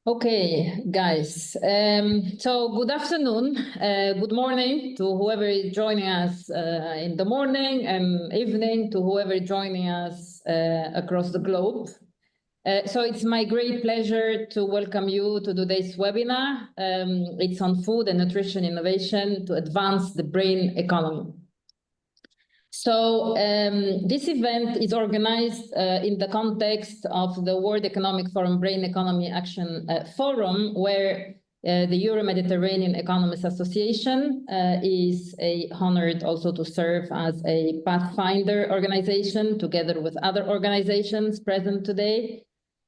Okay, guys. So good afternoon, good morning to whoever is joining us in the morning, and evening to whoever is joining us across the globe. So it's my great pleasure to welcome you to today's webinar. It's on food and nutrition innovation to advance the brain economy. So this event is organized in the context of the World Economic Forum Brain Economy Action Forum, where the Euro-Mediterranean Economists Association is honored also to serve as a pathfinder organization together with other organizations present today,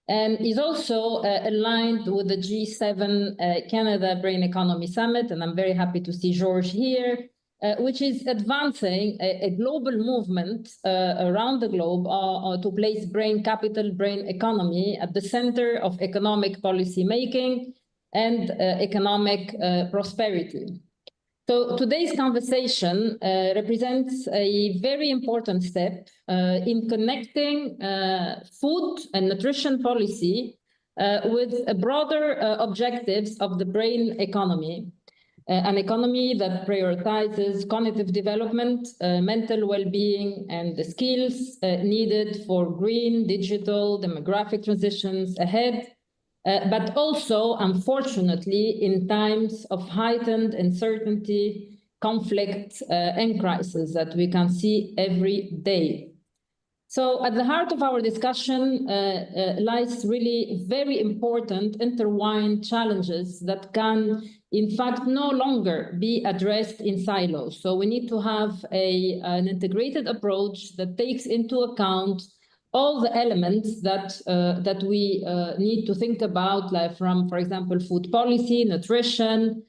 and is also aligned with the G7 Canada Brain Economy Summit. And I'm very happy to see George here, which is advancing a global movement around the globe to place brain capital, brain economy at the center of economic policy making and economic prosperity. So today's conversation represents a very important step in connecting food and nutrition policy with broader objectives of the brain economy. An economy that prioritizes cognitive development, mental well-being, and the skills needed for green, digital, demographic transitions ahead, but also, unfortunately, in times of heightened uncertainty, conflict, and crisis that we can see every day. So at the heart of our discussion lies really very important intertwined challenges that can, in fact, no longer be addressed in silos. So we need to have an integrated approach that takes into account all the elements that we need to think about, like from, for example, food policy, nutrition,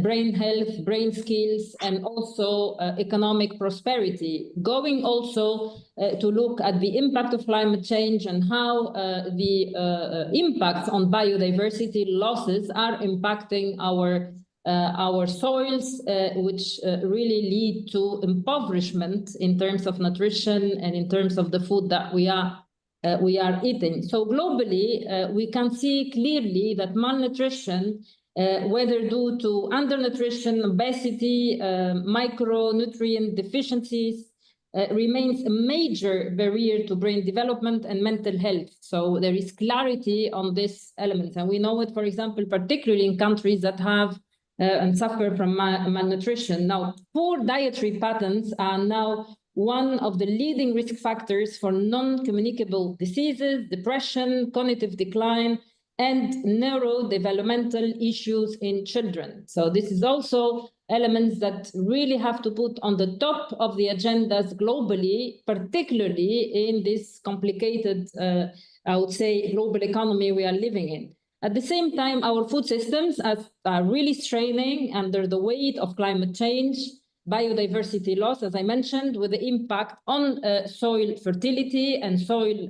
brain health, brain skills, and also economic prosperity, going also to look at the impact of climate change and how the impacts on biodiversity losses are impacting our soils, which really lead to impoverishment in terms of nutrition and in terms of the food that we are eating. So globally, we can see clearly that malnutrition, whether due to undernutrition, obesity, micronutrient deficiencies, remains a major barrier to brain development and mental health. So there is clarity on these elements. And we know it, for example, particularly in countries that have and suffer from malnutrition. Now, poor dietary patterns are now one of the leading risk factors for non-communicable diseases, depression, cognitive decline, and neurodevelopmental issues in children. So this is also elements that really have to put on the top of the agendas globally, particularly in this complicated, I would say, global economy we are living in. At the same time, our food systems are really straining under the weight of climate change, biodiversity loss, as I mentioned, with the impact on soil fertility and soil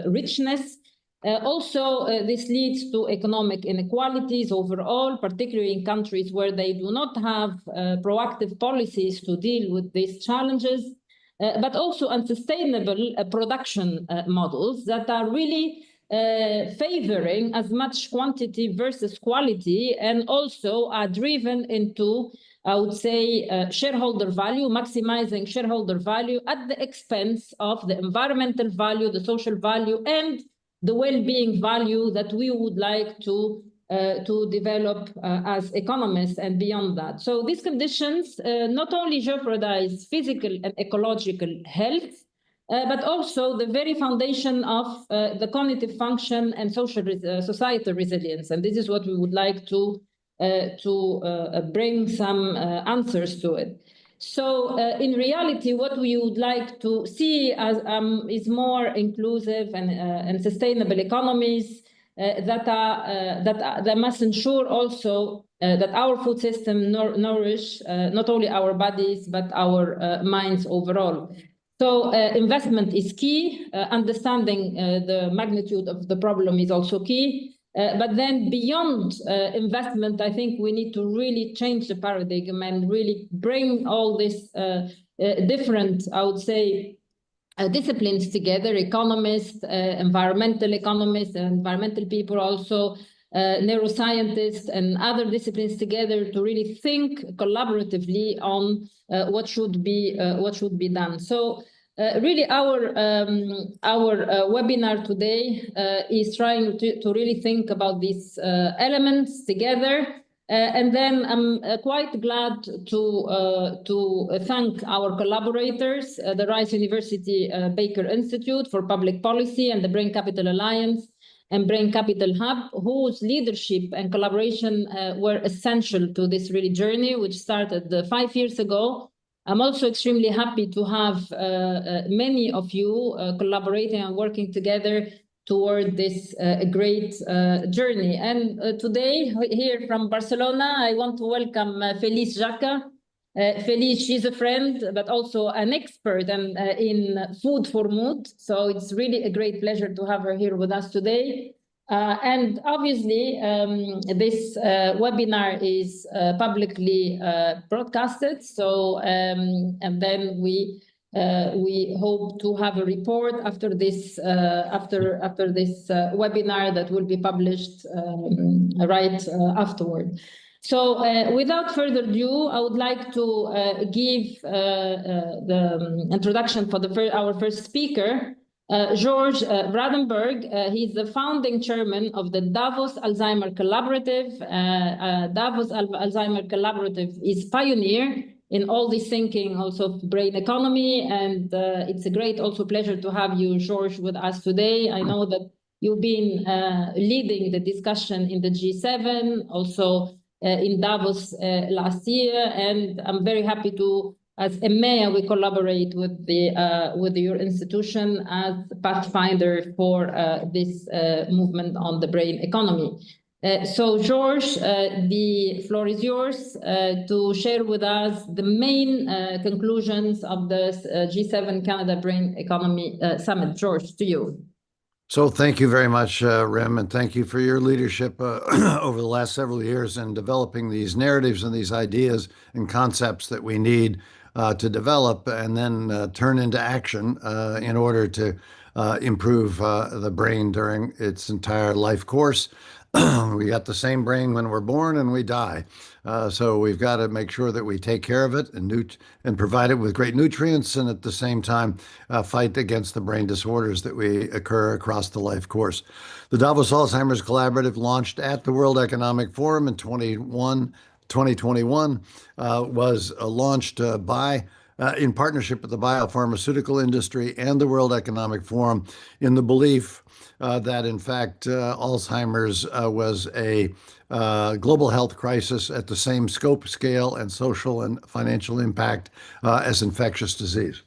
richness. This leads to economic inequalities overall, particularly in countries where they do not have proactive policies to deal with these challenges, but also unsustainable production models that are really favoring as much quantity versus quality, and also are driven into, I would say, shareholder value, maximizing shareholder value at the expense of the environmental value, the social value, and the well-being value that we would like to develop as economists and beyond that. So these conditions not only jeopardize physical and ecological health, but also the very foundation of the cognitive function and societal resilience. And this is what we would like to bring some answers to it. So in reality, what we would like to see as is more inclusive and sustainable economies that must ensure also that our food system nourish not only our bodies but our minds overall. So investment is key. Understanding the magnitude of the problem is also key. But then beyond investment, I think we need to really change the paradigm and really bring all these different, I would say, disciplines together, economists, environmental people also, neuroscientists and other disciplines together to really think collaboratively on what should be done. So really, our webinar today is trying to really think about these elements together. And then I'm quite glad to thank our collaborators, the Rice University Baker Institute for Public Policy and the Brain Capital Alliance and Brain Capital Hub, whose leadership and collaboration were essential to this really journey, which started 5 years ago. I'm also extremely happy to have many of you collaborating and working together toward this great journey. And today, here from Barcelona, I want to welcome Felice Jaca. Felice, she's a friend, but also an expert in food for mood. So it's really a great pleasure to have her here with us today. And obviously, this webinar is publicly broadcasted. So, and then we hope to have a report after this webinar that will be published right afterward. So without further ado, I would like to give the introduction for our first speaker, George Bradenberg. He's the founding chairman of the Davos Alzheimer Collaborative. Davos Alzheimer Collaborative is pioneer in all this thinking, also brain economy. And it's a great also pleasure to have you, George, with us today. I know that you've been leading the discussion in the G7, also in Davos last year. And I'm very happy to, as EMEA, we collaborate with your institution as pathfinder for this movement on the brain economy. So, George, the floor is yours to share with us the main conclusions of the G7 Canada Brain Economy Summit. George, to you. So thank you very much, Rem, and thank you for your leadership over the last several years in developing these narratives and these ideas and concepts that we need to develop and then turn into action in order to improve the brain during its entire life course. We got the same brain when we're born and we die. So we've got to make sure that we take care of it and provide it with great nutrients, and at the same time fight against the brain disorders that occur across the life course. The Davos Alzheimer's Collaborative, launched at the World Economic Forum in 2021, was launched in partnership with the biopharmaceutical industry and the World Economic Forum, in the belief that, in fact, Alzheimer's was a global health crisis at the same scope, scale, and social and financial impact as infectious disease.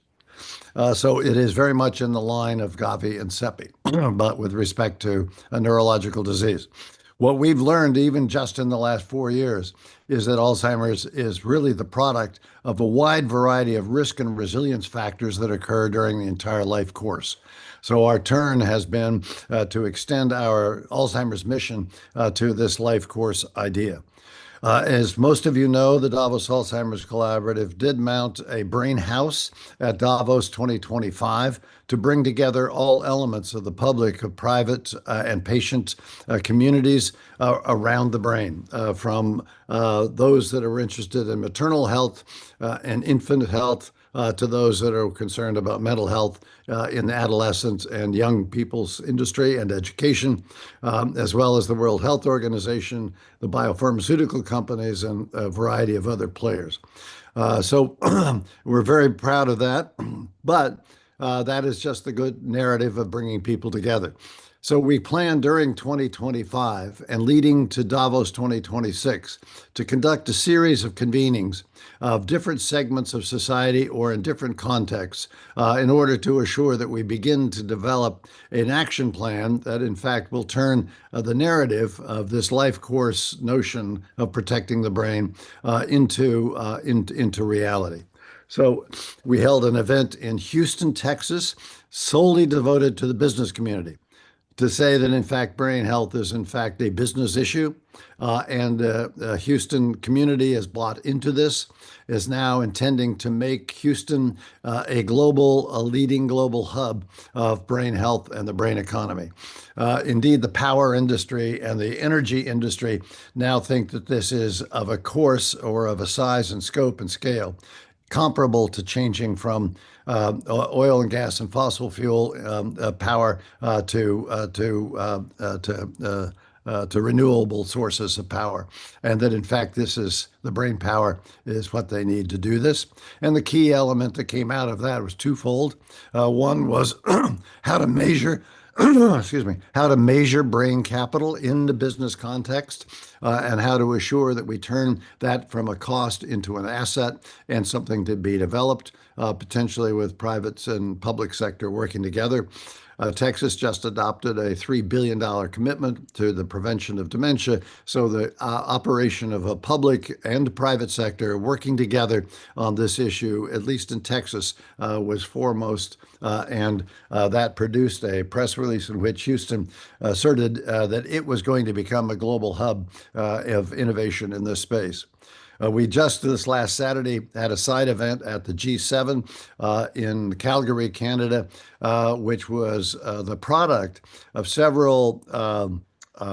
So it is very much in the line of Gavi and CEPI, but with respect to a neurological disease. What we've learned, even just in the last 4 years, is that Alzheimer's is really the product of a wide variety of risk and resilience factors that occur during the entire life course. So our turn has been to extend our Alzheimer's mission to this life course idea. As most of you know, the Davos Alzheimer's Collaborative did mount a brain house at Davos 2025 to bring together all elements of the public, of private and patient communities around the brain, from those that are interested in maternal health and infant health, to those that are concerned about mental health in the adolescents and young people's industry and education, as well as the World Health Organization, the biopharmaceutical companies, and a variety of other players. So we're very proud of that, but that is just the good narrative of bringing people together. So we plan during 2025 and leading to Davos 2026 to conduct a series of convenings of different segments of society or in different contexts in order to assure that we begin to develop an action plan that, in fact, will turn the narrative of this life course notion of protecting the brain into reality. So we held an event in Houston, Texas, solely devoted to the business community. to say that, in fact, brain health is, in fact, a business issue. And the Houston community has bought into this, is now intending to make Houston a leading global hub of brain health and the brain economy. Indeed, the power industry and the energy industry now think that this is of a course or of a size and scope and scale comparable to changing from oil and gas and fossil fuel power to renewable sources of power, and that in fact the brain power is what they need to do this. And the key element that came out of that was twofold. One was how to measure excuse me, how to measure brain capital in the business context, and how to assure that we turn that from a cost into an asset and something to be developed, potentially with private and public sector working together. Texas just adopted a $3 billion commitment to the prevention of dementia. So the operation of a public and private sector working together on this issue, at least in Texas, was foremost. And that produced a press release in which Houston asserted that it was going to become a global hub of innovation in this space. We just this last Saturday had a side event at the G7 in Calgary, Canada, which was the product of several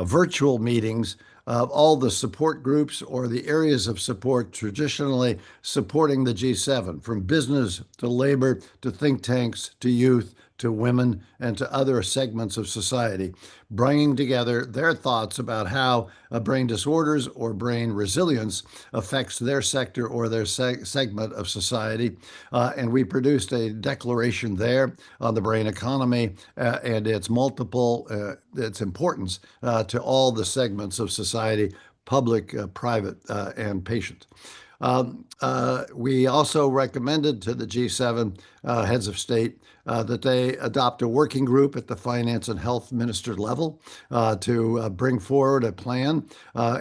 virtual meetings of all the support groups or the areas of support traditionally supporting the G7, from business to labor to think tanks to youth to women and to other segments of society, bringing together their thoughts about how brain disorders or brain resilience affects their sector or their segment of society. And we produced a declaration there on the brain economy and its its importance to all the segments of society, public, private, and patient. We also recommended to the G7 heads of state that they adopt a working group at the finance and health minister level to bring forward a plan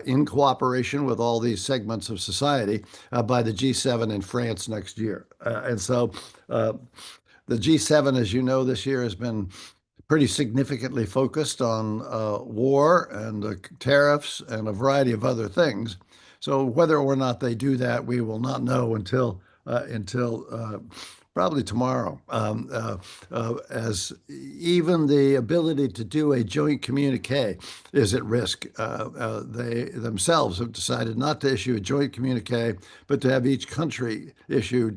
in cooperation with all these segments of society by the G7 in France next year. And so the G7, as you know, this year has been pretty significantly focused on war and tariffs and a variety of other things. So whether or not they do that, we will not know until probably tomorrow, as even the ability to do a joint communique is at risk. They themselves have decided not to issue a joint communique, but to have each country issue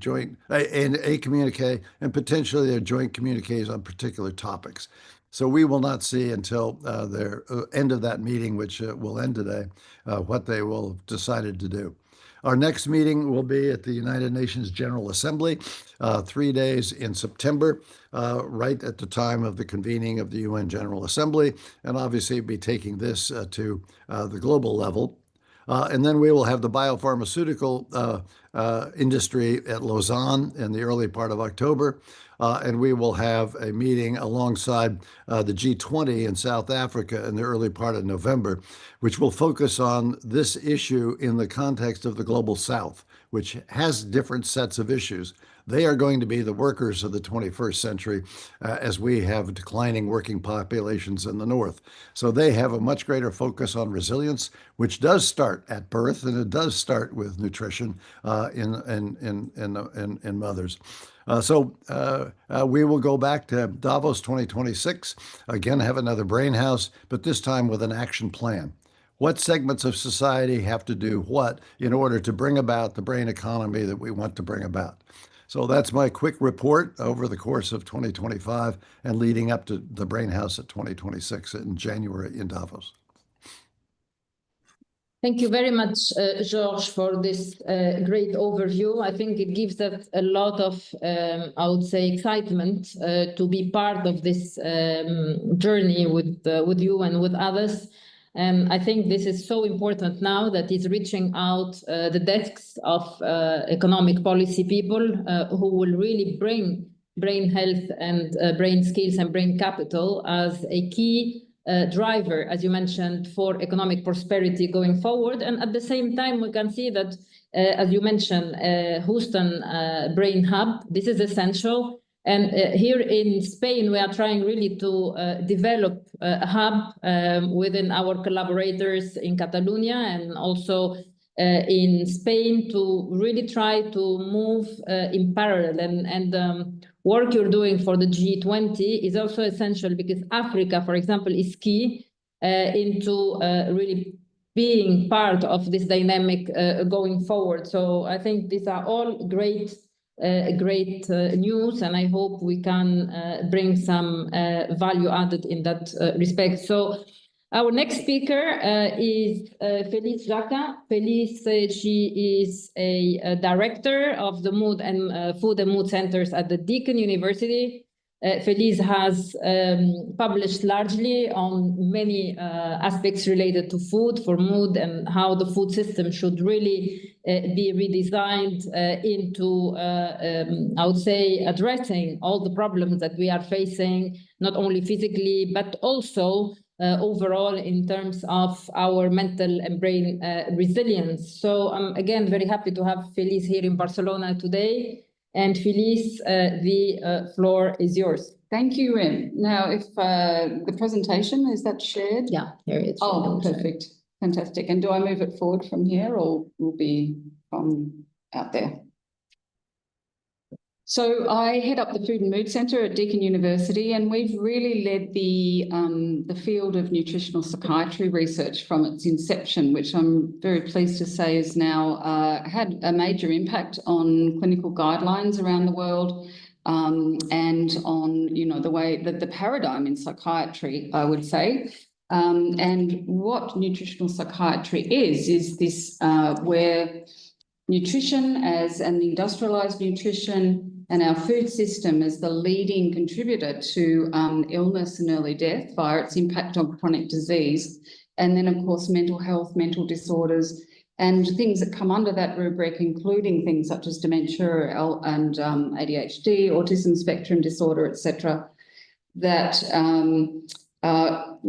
a communique and potentially their joint communiques on particular topics. So we will not see until their end of that meeting, which will end today, what they will have decided to do. Our next meeting will be at the United Nations General Assembly, 3 days in September, right at the time of the convening of the UN General Assembly, and obviously be taking this to the global level. And then we will have the biopharmaceutical industry at Lausanne in the early part of October. And we will have a meeting alongside the G20 in South Africa in the early part of November, which will focus on this issue in the context of the Global South, which has different sets of issues. They are going to be the workers of the 21st century as we have declining working populations in the North. So they have a much greater focus on resilience, which does start at birth, and it does start with nutrition in mothers. So we will go back to Davos 2026, again, have another brain house, but this time with an action plan. What segments of society have to do what in order to bring about the brain economy that we want to bring about? So that's my quick report over the course of 2025 and leading up to the brain house at 2026 in January in Davos. Thank you very much, George, for this great overview. I think it gives us a lot of, I would say, excitement to be part of this journey with you and with others. And I think this is so important now that it's reaching out the desks of economic policy people who will really bring brain health and brain skills and brain capital as a key driver, as you mentioned, for economic prosperity going forward. And at the same time, we can see that, as you mentioned, Houston Brain Hub, this is essential. And here in Spain, we are trying really to develop a hub within our collaborators in Catalonia and also in Spain to really try to move in parallel. And work you're doing for the G20 is also essential because Africa, for example, is key into really being part of this dynamic going forward. So I think these are all great news, and I hope we can bring some value added in that respect. So our next speaker is Felice Jaca. Felice, she is a director of the Mood and Food and Mood Centers at the Deakin University. Felice has published largely on many aspects related to food for mood and how the food system should really be redesigned into, I would say, addressing all the problems that we are facing, not only physically, but also overall in terms of our mental and brain resilience. So I'm again very happy to have Felice here in Barcelona today. And Felice, the floor is yours. Thank you, Ren. Now, if the presentation, is that shared? Yeah, here it is. Oh, perfect. Fantastic. And do I move it forward from here or will be from out there? So I head up the Food and Mood Centre at Deakin University, and we've really led the field of nutritional psychiatry research from its inception, which I'm very pleased to say has now had a major impact on clinical guidelines around the world and on, you know, the way that the paradigm in psychiatry, I would say. And what nutritional psychiatry is this where nutrition and industrialized nutrition and our food system as the leading contributor to illness and early death via its impact on chronic disease. And then, of course, mental health, mental disorders, and things that come under that rubric, including things such as dementia and ADHD, autism spectrum disorder, etc., that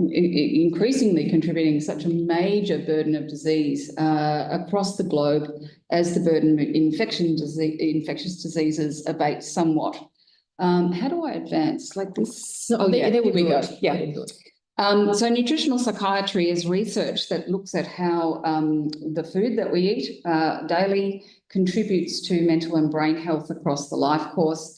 increasingly contributing such a major burden of disease across the globe as the burden of infectious diseases abates somewhat. How do I advance like this? No, there we go. Yeah. So nutritional psychiatry is research that looks at how the food that we eat daily contributes to mental and brain health across the life course.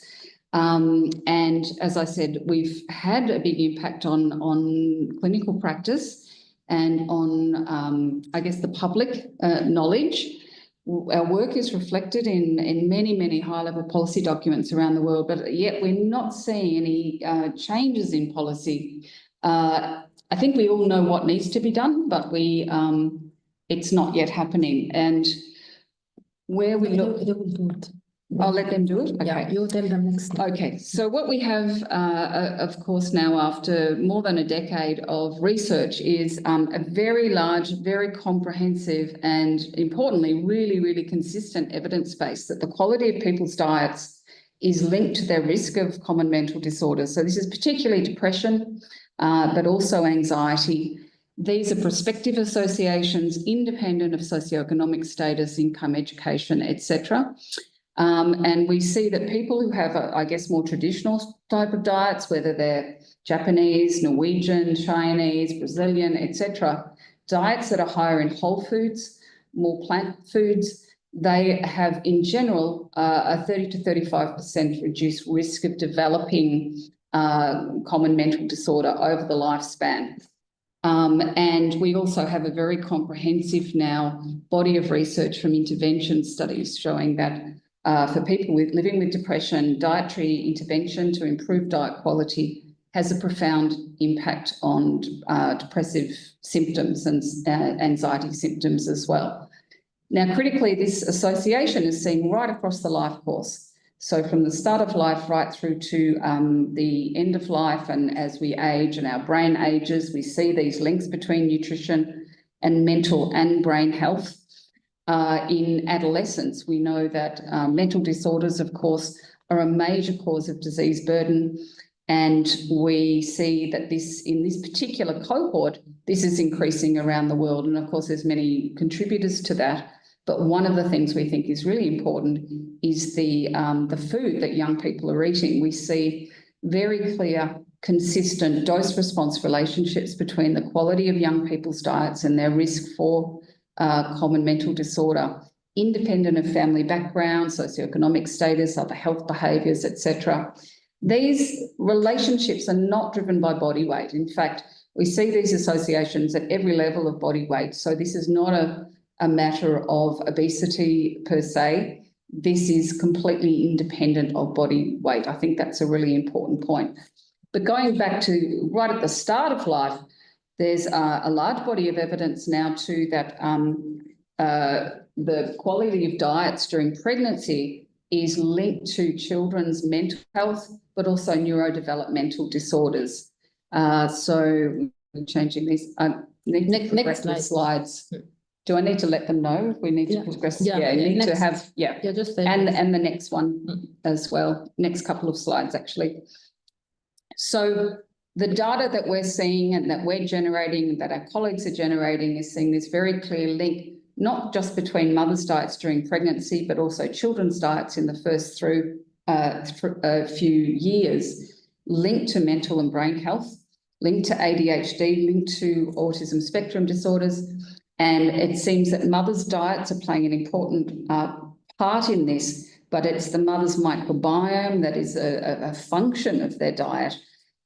And as I said, we've had a big impact on clinical practice and on, I guess, the public knowledge. Our work is reflected in many, many high-level policy documents around the world, but yet we're not seeing any changes in policy. I think we all know what needs to be done, but it's not yet happening. And where we look... They will do it. I'll let them do it? Okay. Yeah, you'll tell them next time. Okay, so what we have, of course, now after more than a decade of research is a very large, very comprehensive and importantly, really, really consistent evidence base that the quality of people's diets is linked to their risk of common mental disorders. So this is particularly depression, but also anxiety. These are prospective associations independent of socioeconomic status, income, education, etc. And we see that people who have, I guess, more traditional type of diets, whether they're Japanese, Norwegian, Chinese, Brazilian, etc., diets that are higher in whole foods, more plant foods, they have in general a 30 to 35% reduced risk of developing common mental disorder over the lifespan. And we also have a very comprehensive now body of research from intervention studies showing that for people living with depression, dietary intervention to improve diet quality has a profound impact on depressive symptoms and anxiety symptoms as well. Now, critically, this association is seen right across the life course. So from the start of life right through to the end of life, and as we age and our brain ages, we see these links between nutrition and mental and brain health. In adolescence, we know that mental disorders, of course, are a major cause of disease burden. And we see that in this particular cohort, this is increasing around the world. And of course, there's many contributors to that. But one of the things we think is really important is the food that young people are eating. We see very clear, consistent dose-response relationships between the quality of young people's diets and their risk for common mental disorder, independent of family background, socioeconomic status, other health behaviours, etc. These relationships are not driven by body weight. In fact, we see these associations at every level of body weight. So this is not a matter of obesity per se. This is completely independent of body weight. I think that's a really important point. But going back to right at the start of life, there's a large body of evidence now too that the quality of diets during pregnancy is linked to children's mental health, but also neurodevelopmental disorders. So changing these. Next slides. Do I need to let them know if we need to progress? Just and the next one as well. Next couple of slides, actually. So the data that we're seeing and that we're generating, that our colleagues are generating, is seeing this very clear link, not just between mothers' diets during pregnancy, but also children's diets in the first through a few years, linked to mental and brain health, linked to ADHD, linked to autism spectrum disorders. And it seems that mothers' diets are playing an important part in this, but it's the mother's microbiome that is a function of their diet,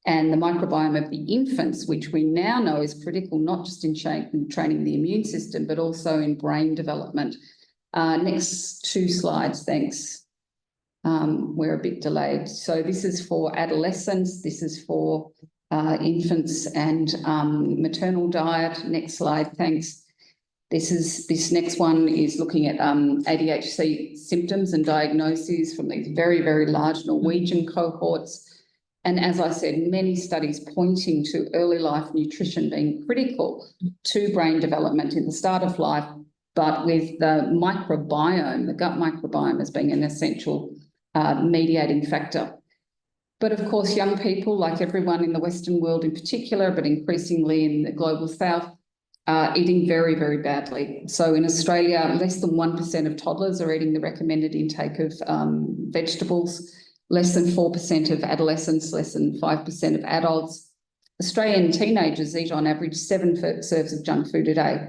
and the microbiome of the infants, which we now know is critical, not just in training the immune system, but also in brain development. Next two slides, thanks. We're a bit delayed. So this is for adolescents. This is for infants and maternal diet. Next slide, thanks. This next one is looking at ADHD symptoms and diagnoses from these very, very large Norwegian cohorts. And as I said, many studies pointing to early life nutrition being critical to brain development in the start of life, but with the microbiome, the gut microbiome, as being an essential mediating factor. But of course, young people, like everyone in the Western world in particular, but increasingly in the global South, are eating very, very badly. So in Australia, less than 1% of toddlers are eating the recommended intake of vegetables, less than 4% of adolescents, less than 5% of adults. Australian teenagers eat on average 7 serves of junk food a day.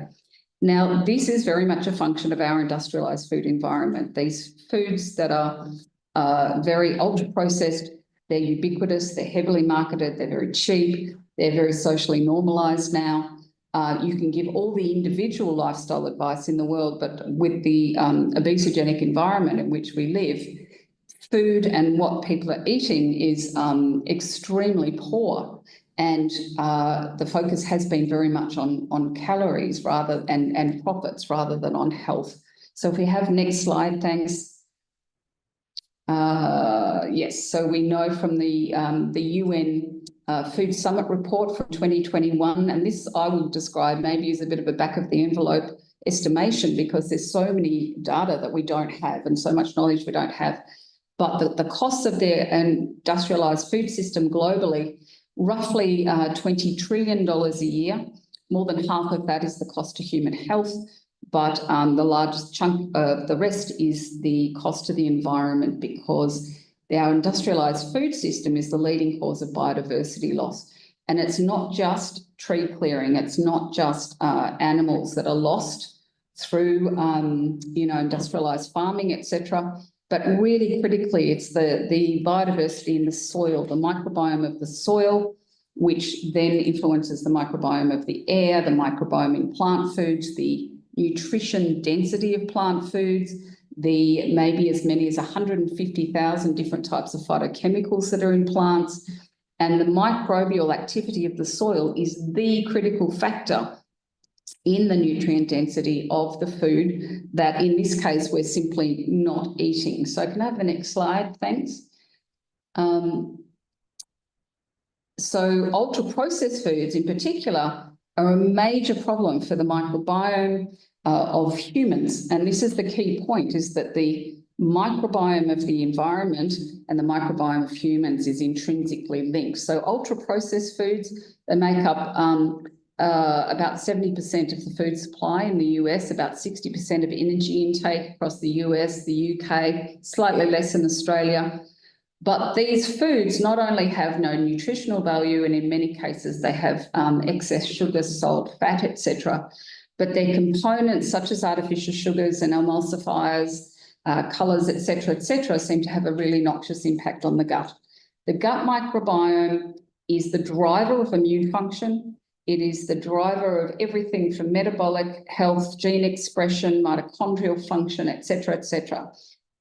Now, this is very much a function of our industrialised food environment. These foods that are very ultra-processed, they're ubiquitous, they're heavily marketed, they're very cheap, they're very socially normalised now. You can give all the individual lifestyle advice in the world, but with the obesogenic environment in which we live, food and what people are eating is extremely poor. And the focus has been very much on calories and profits rather than on health. So if we have next slide, thanks. Yes, so we know from the UN Food Summit report from 2021, and this I would describe maybe as a bit of a back of the envelope estimation, because there's so many data that we don't have and so much knowledge we don't have. But the costs of their industrialised food system globally, roughly $20 trillion a year. More than half of that is the cost to human health, but the largest chunk of the rest is the cost to the environment, because our industrialised food system is the leading cause of biodiversity loss. And it's not just tree clearing, it's not just animals that are lost through industrialised farming, etc. But really critically, it's the biodiversity in the soil, the microbiome of the soil, which then influences the microbiome of the air, the microbiome in plant foods, the nutrition density of plant foods, the maybe as many as 150,000 different types of phytochemicals that are in plants. And the microbial activity of the soil is the critical factor in the nutrient density of the food that in this case we're simply not eating. So can I have the next slide? Thanks. So ultra-processed foods in particular are a major problem for the microbiome of humans. And this is the key point, is that the microbiome of the environment and the microbiome of humans is intrinsically linked. So ultra-processed foods, they make up about 70% of the food supply in the US, about 60% of energy intake across the US, the UK, slightly less in Australia. But these foods not only have no nutritional value, and in many cases they have excess sugar, salt, fat, etc., but their components such as artificial sugars and emulsifiers, colours, etc., seem to have a really noxious impact on the gut. The gut microbiome is the driver of immune function. It is the driver of everything from metabolic health, gene expression, mitochondrial function, etc.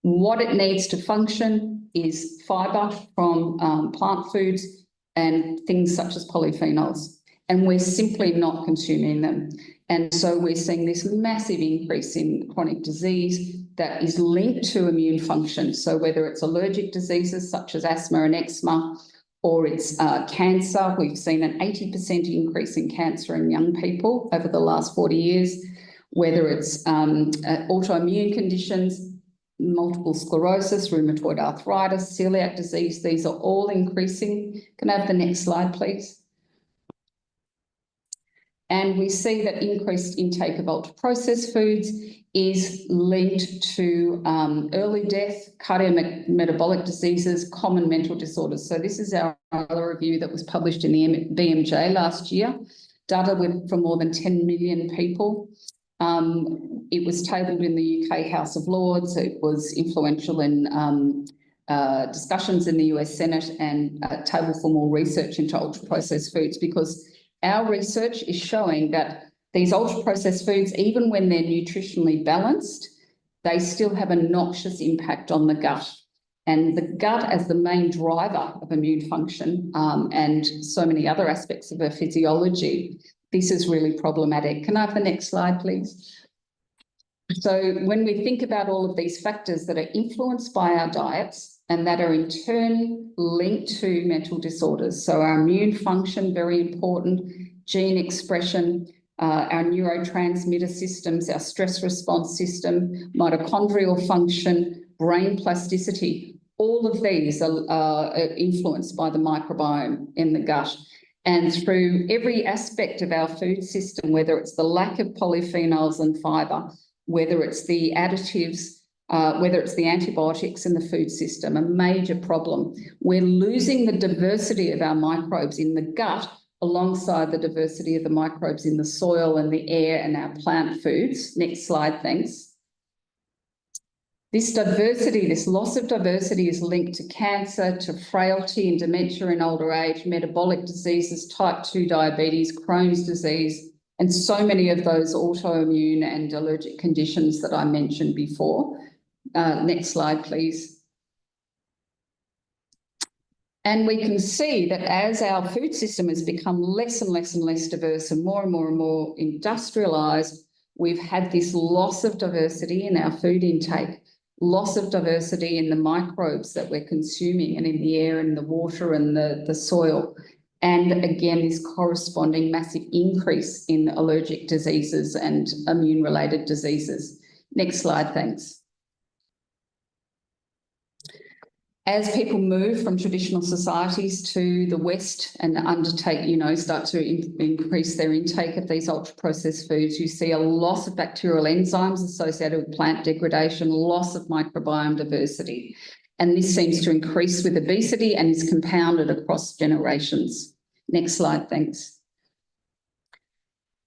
What it needs to function is fibre from plant foods and things such as polyphenols, and we're simply not consuming them. And so we're seeing this massive increase in chronic disease that is linked to immune function. So whether it's allergic diseases such as asthma and eczema, or it's cancer, we've seen an 80% increase in cancer in young people over the last 40 years, whether it's autoimmune conditions, multiple sclerosis, rheumatoid arthritis, celiac disease, these are all increasing. Can I have the next slide, please? And we see that increased intake of ultra-processed foods is linked to early death, cardiometabolic diseases, common mental disorders. So this is our review that was published in the BMJ last year, data from more than 10 million people. It was tabled in the UK House of Lords. It was influential in discussions in the US Senate, and tabled for more research into ultra-processed foods, because our research is showing that these ultra-processed foods, even when they're nutritionally balanced, they still have a noxious impact on the gut. And the gut, as the main driver of immune function and so many other aspects of our physiology, this is really problematic. Can I have the next slide, please? So when we think about all of these factors that are influenced by our diets and that are in turn linked to mental disorders, so our immune function, very important, gene expression, our neurotransmitter systems, our stress response system, mitochondrial function, brain plasticity, all of these are influenced by the microbiome in the gut. And through every aspect of our food system, whether it's the lack of polyphenols and fibre, whether it's the additives, whether it's the antibiotics in the food system, a major problem. We're losing the diversity of our microbes in the gut alongside the diversity of the microbes in the soil and the air and our plant foods. Next slide, thanks. This diversity, this loss of diversity is linked to cancer, to frailty and dementia in older age, metabolic diseases, type 2 diabetes, Crohn's disease, and so many of those autoimmune and allergic conditions that I mentioned before. Next slide, please. And we can see that as our food system has become less and less and less diverse and more industrialised, we've had this loss of diversity in our food intake, loss of diversity in the microbes that we're consuming and in the air and the water and the soil. And again, this corresponding massive increase in allergic diseases and immune-related diseases. Next slide, thanks. As people move from traditional societies to the West and undertake, start to increase their intake of these ultra-processed foods, you see a loss of bacterial enzymes associated with plant degradation, loss of microbiome diversity. And this seems to increase with obesity and is compounded across generations. Next slide, thanks.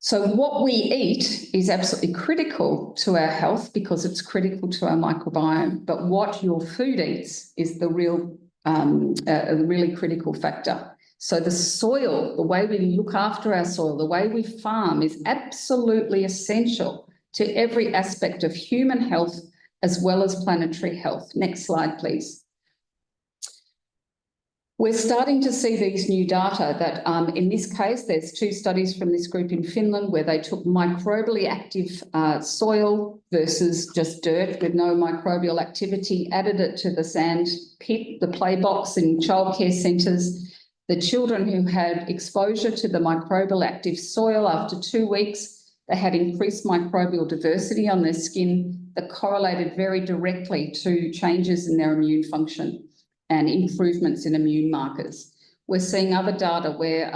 So what we eat is absolutely critical to our health because it's critical to our microbiome. But what your food eats is the really critical factor. So the soil, the way we look after our soil, the way we farm is absolutely essential to every aspect of human health as well as planetary health. Next slide, please. We're starting to see these new data that in this case, there's 2 studies from this group in Finland where they took microbially active soil versus just dirt with no microbial activity, added it to the sand pit, the play box in childcare centres. The children who had exposure to the microbial active soil after 2 weeks, they had increased microbial diversity on their skin that correlated very directly to changes in their immune function and improvements in immune markers. We're seeing other data where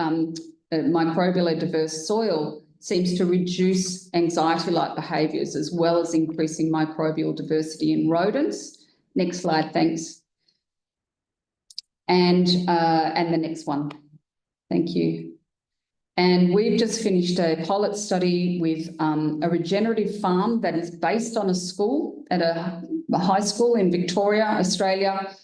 microbially diverse soil seems to reduce anxiety-like behaviours as well as increasing microbial diversity in rodents. Next slide, thanks. And the next one. Thank you. And we've just finished a pilot study with a regenerative farm that is based on a school at a high school in Victoria, Australia,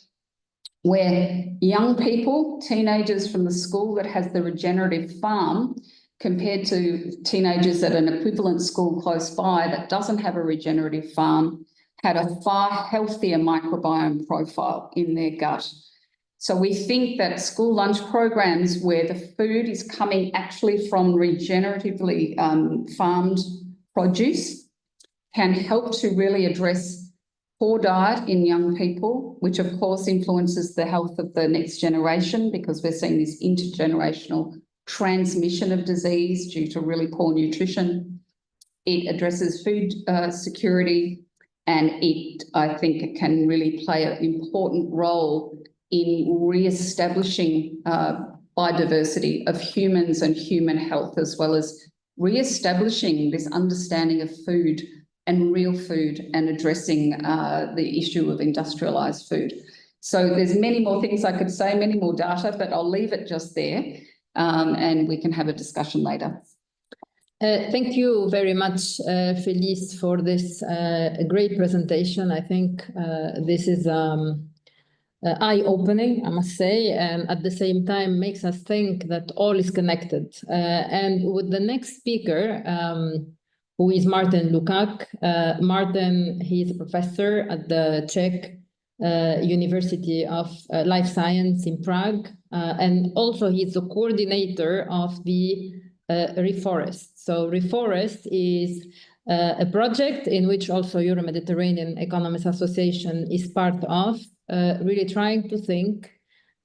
where young people, teenagers from the school that has the regenerative farm, compared to teenagers at an equivalent school close by that doesn't have a regenerative farm, had a far healthier microbiome profile in their gut. So we think that school lunch programs where the food is coming actually from regeneratively farmed produce can help to really address poor diet in young people, which of course influences the health of the next generation because we're seeing this intergenerational transmission of disease due to really poor nutrition. It addresses food security, and I think it can really play an important role in re-establishing biodiversity of humans and human health, as well as re-establishing this understanding of food and real food and addressing the issue of industrialised food. So there's many more things I could say, many more data, but I'll leave it just there and we can have a discussion later. Thank you very much, Felice, for this great presentation. I think this is eye-opening, I must say, and at the same time makes us think that all is connected. And with the next speaker, who is Martin Lukács. Martin, he is a professor at the Czech University of Life Science in Prague, and also he's the coordinator of the Reforest. So Reforest is a project in which also Euro-Mediterranean Economists Association is part of, really trying to think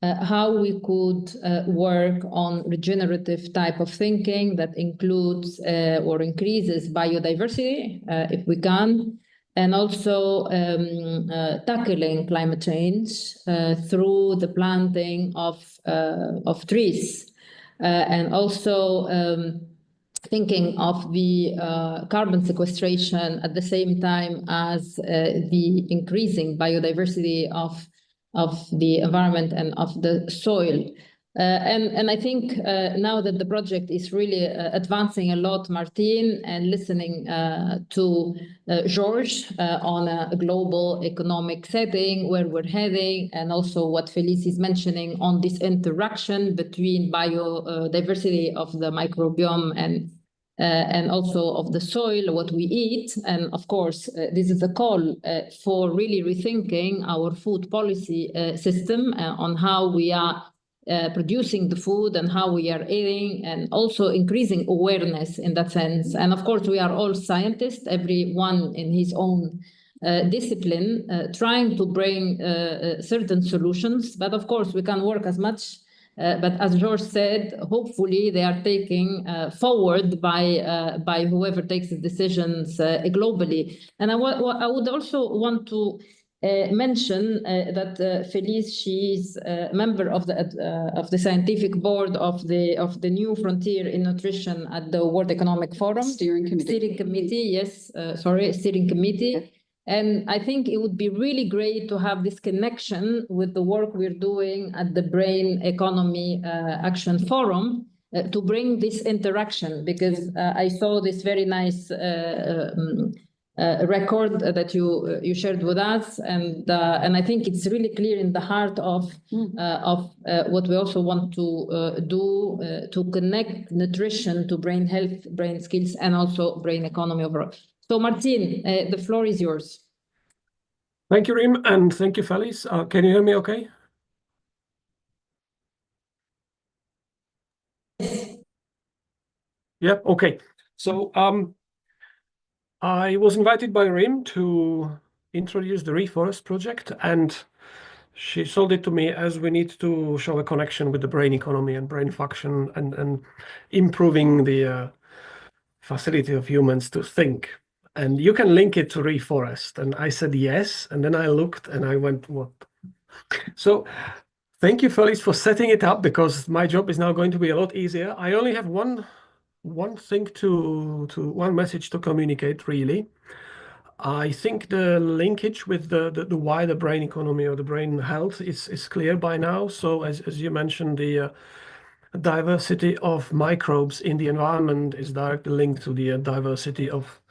how we could work on regenerative type of thinking that includes or increases biodiversity, if we can, and also tackling climate change through the planting of trees, and also thinking of the carbon sequestration at the same time as the increasing biodiversity of the environment and of the soil. And I think now that the project is really advancing a lot, Martin, and listening to George on a global economic setting, where we're heading, and also what Felice is mentioning on this interaction between biodiversity of the microbiome and also of the soil, what we eat. And of course, this is a call for really rethinking our food policy system on how we are producing the food and how we are eating, and also increasing awareness in that sense. And of course, we are all scientists, everyone in his own discipline, trying to bring certain solutions. But of course, we can work as much. But as George said, hopefully they are taken forward by whoever takes the decisions globally. And I would also want to mention that Felice, she's a member of the scientific board of the New Frontier in Nutrition at the World Economic Forum. Steering committee, yes, steering committee. Yeah. And I think it would be really great to have this connection with the work we're doing at the Brain Economy Action Forum to bring this interaction, because I saw this very nice record that you shared with us, and I think it's really clear in the heart of what we also want to do to connect nutrition to brain health, brain skills, and also brain economy overall. So Martin, the floor is yours. Thank you, Rim, and thank you, Felice. Can you hear me okay? Yeah, okay. So I was invited by Rim to introduce the Reforest project, and she sold it to me as we need to show a connection with the brain economy and brain function and improving the facility of humans to think. And you can link it to Reforest. And I said yes. And then I looked and I went, what? So Thank you, Felice, for setting it up, because my job is now going to be a lot easier. I only have one message to communicate, really. I think the linkage with the wider brain economy or the brain health is clear by now. So as you mentioned, the diversity of microbes in the environment is directly linked to the diversity of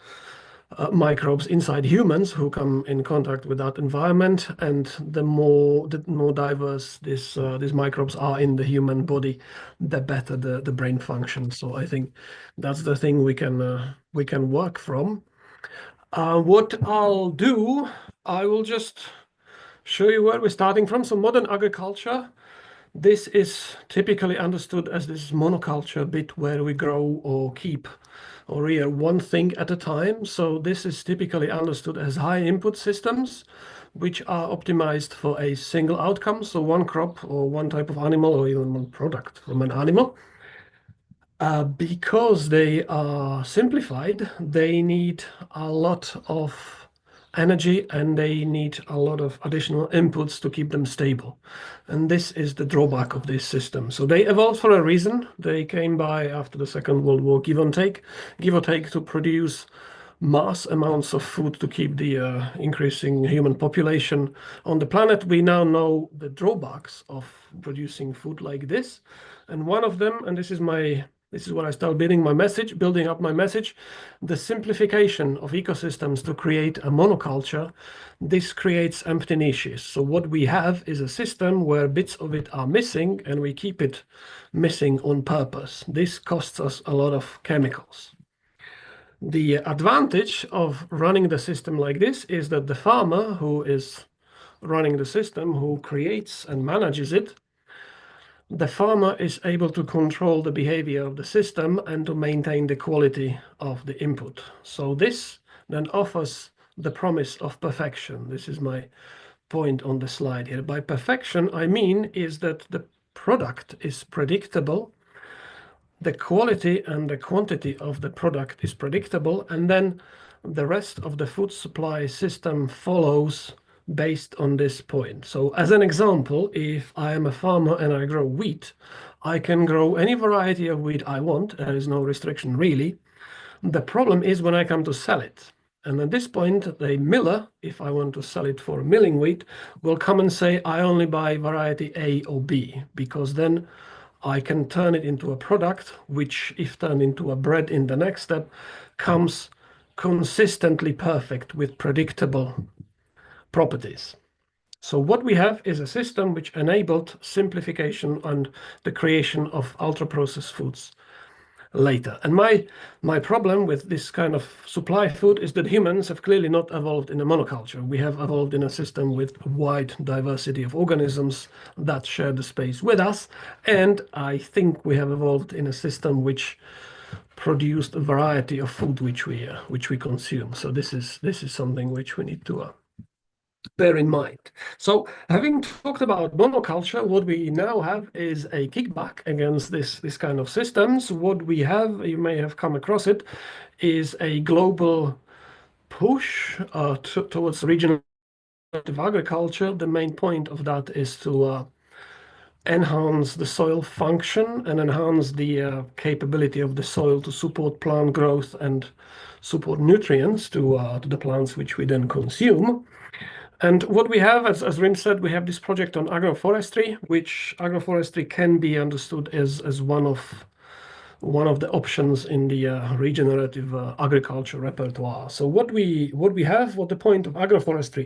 microbes inside humans who come in contact with that environment, and the more diverse these microbes are in the human body, the better the brain functions. So I think that's the thing we can work from. What I'll do, I will just show you where we're starting from. So modern agriculture, this is typically understood as this monoculture bit where we grow or keep or rear one thing at a time. So this is typically understood as high input systems, which are optimized for a single outcome. So one crop or one type of animal or even one product from an animal. Because they are simplified, they need a lot of energy and they need a lot of additional inputs to keep them stable. And this is the drawback of this system. So they evolved for a reason. They came by after the Second World War, give or take, to produce mass amounts of food to keep the increasing human population on the planet. We now know the drawbacks of producing food like this. And one of them, and this is where I start building up my message, the simplification of ecosystems to create a monoculture. This creates empty niches. So what we have is a system where bits of it are missing and we keep it missing on purpose. This costs us a lot of chemicals. The advantage of running the system like this is that the farmer who is running the system, who creates and manages it, the farmer is able to control the behavior of the system and to maintain the quality of the input. So this then offers the promise of perfection. This is my point on the slide here. By perfection, I mean is that the product is predictable, the quality and the quantity of the product is predictable, and then the rest of the food supply system follows based on this point. So as an example, if I am a farmer and I grow wheat, I can grow any variety of wheat I want. There is no restriction really. The problem is when I come to sell it. And at this point, the miller, if I want to sell it for milling wheat, will come and say, I only buy variety A or B, because then I can turn it into a product, which if turned into a bread in the next step, comes consistently perfect with predictable properties. So what we have is a system which enabled simplification and the creation of ultra-processed foods later. And my problem with this kind of supply food is that humans have clearly not evolved in a monoculture. We have evolved in a system with a wide diversity of organisms that share the space with us. And I think we have evolved in a system which produced a variety of food which we consume. So this is something which we need to bear in mind. So having talked about monoculture, what we now have is a kickback against this kind of systems. What we have, you may have come across it, is a global push towards regenerative agriculture. The main point of that is to enhance the soil function and enhance the capability of the soil to support plant growth and support nutrients to the plants which we then consume. And what we have, as Rim said, we have this project on agroforestry, which agroforestry can be understood as one of the options in the regenerative agriculture repertoire. So what the point of agroforestry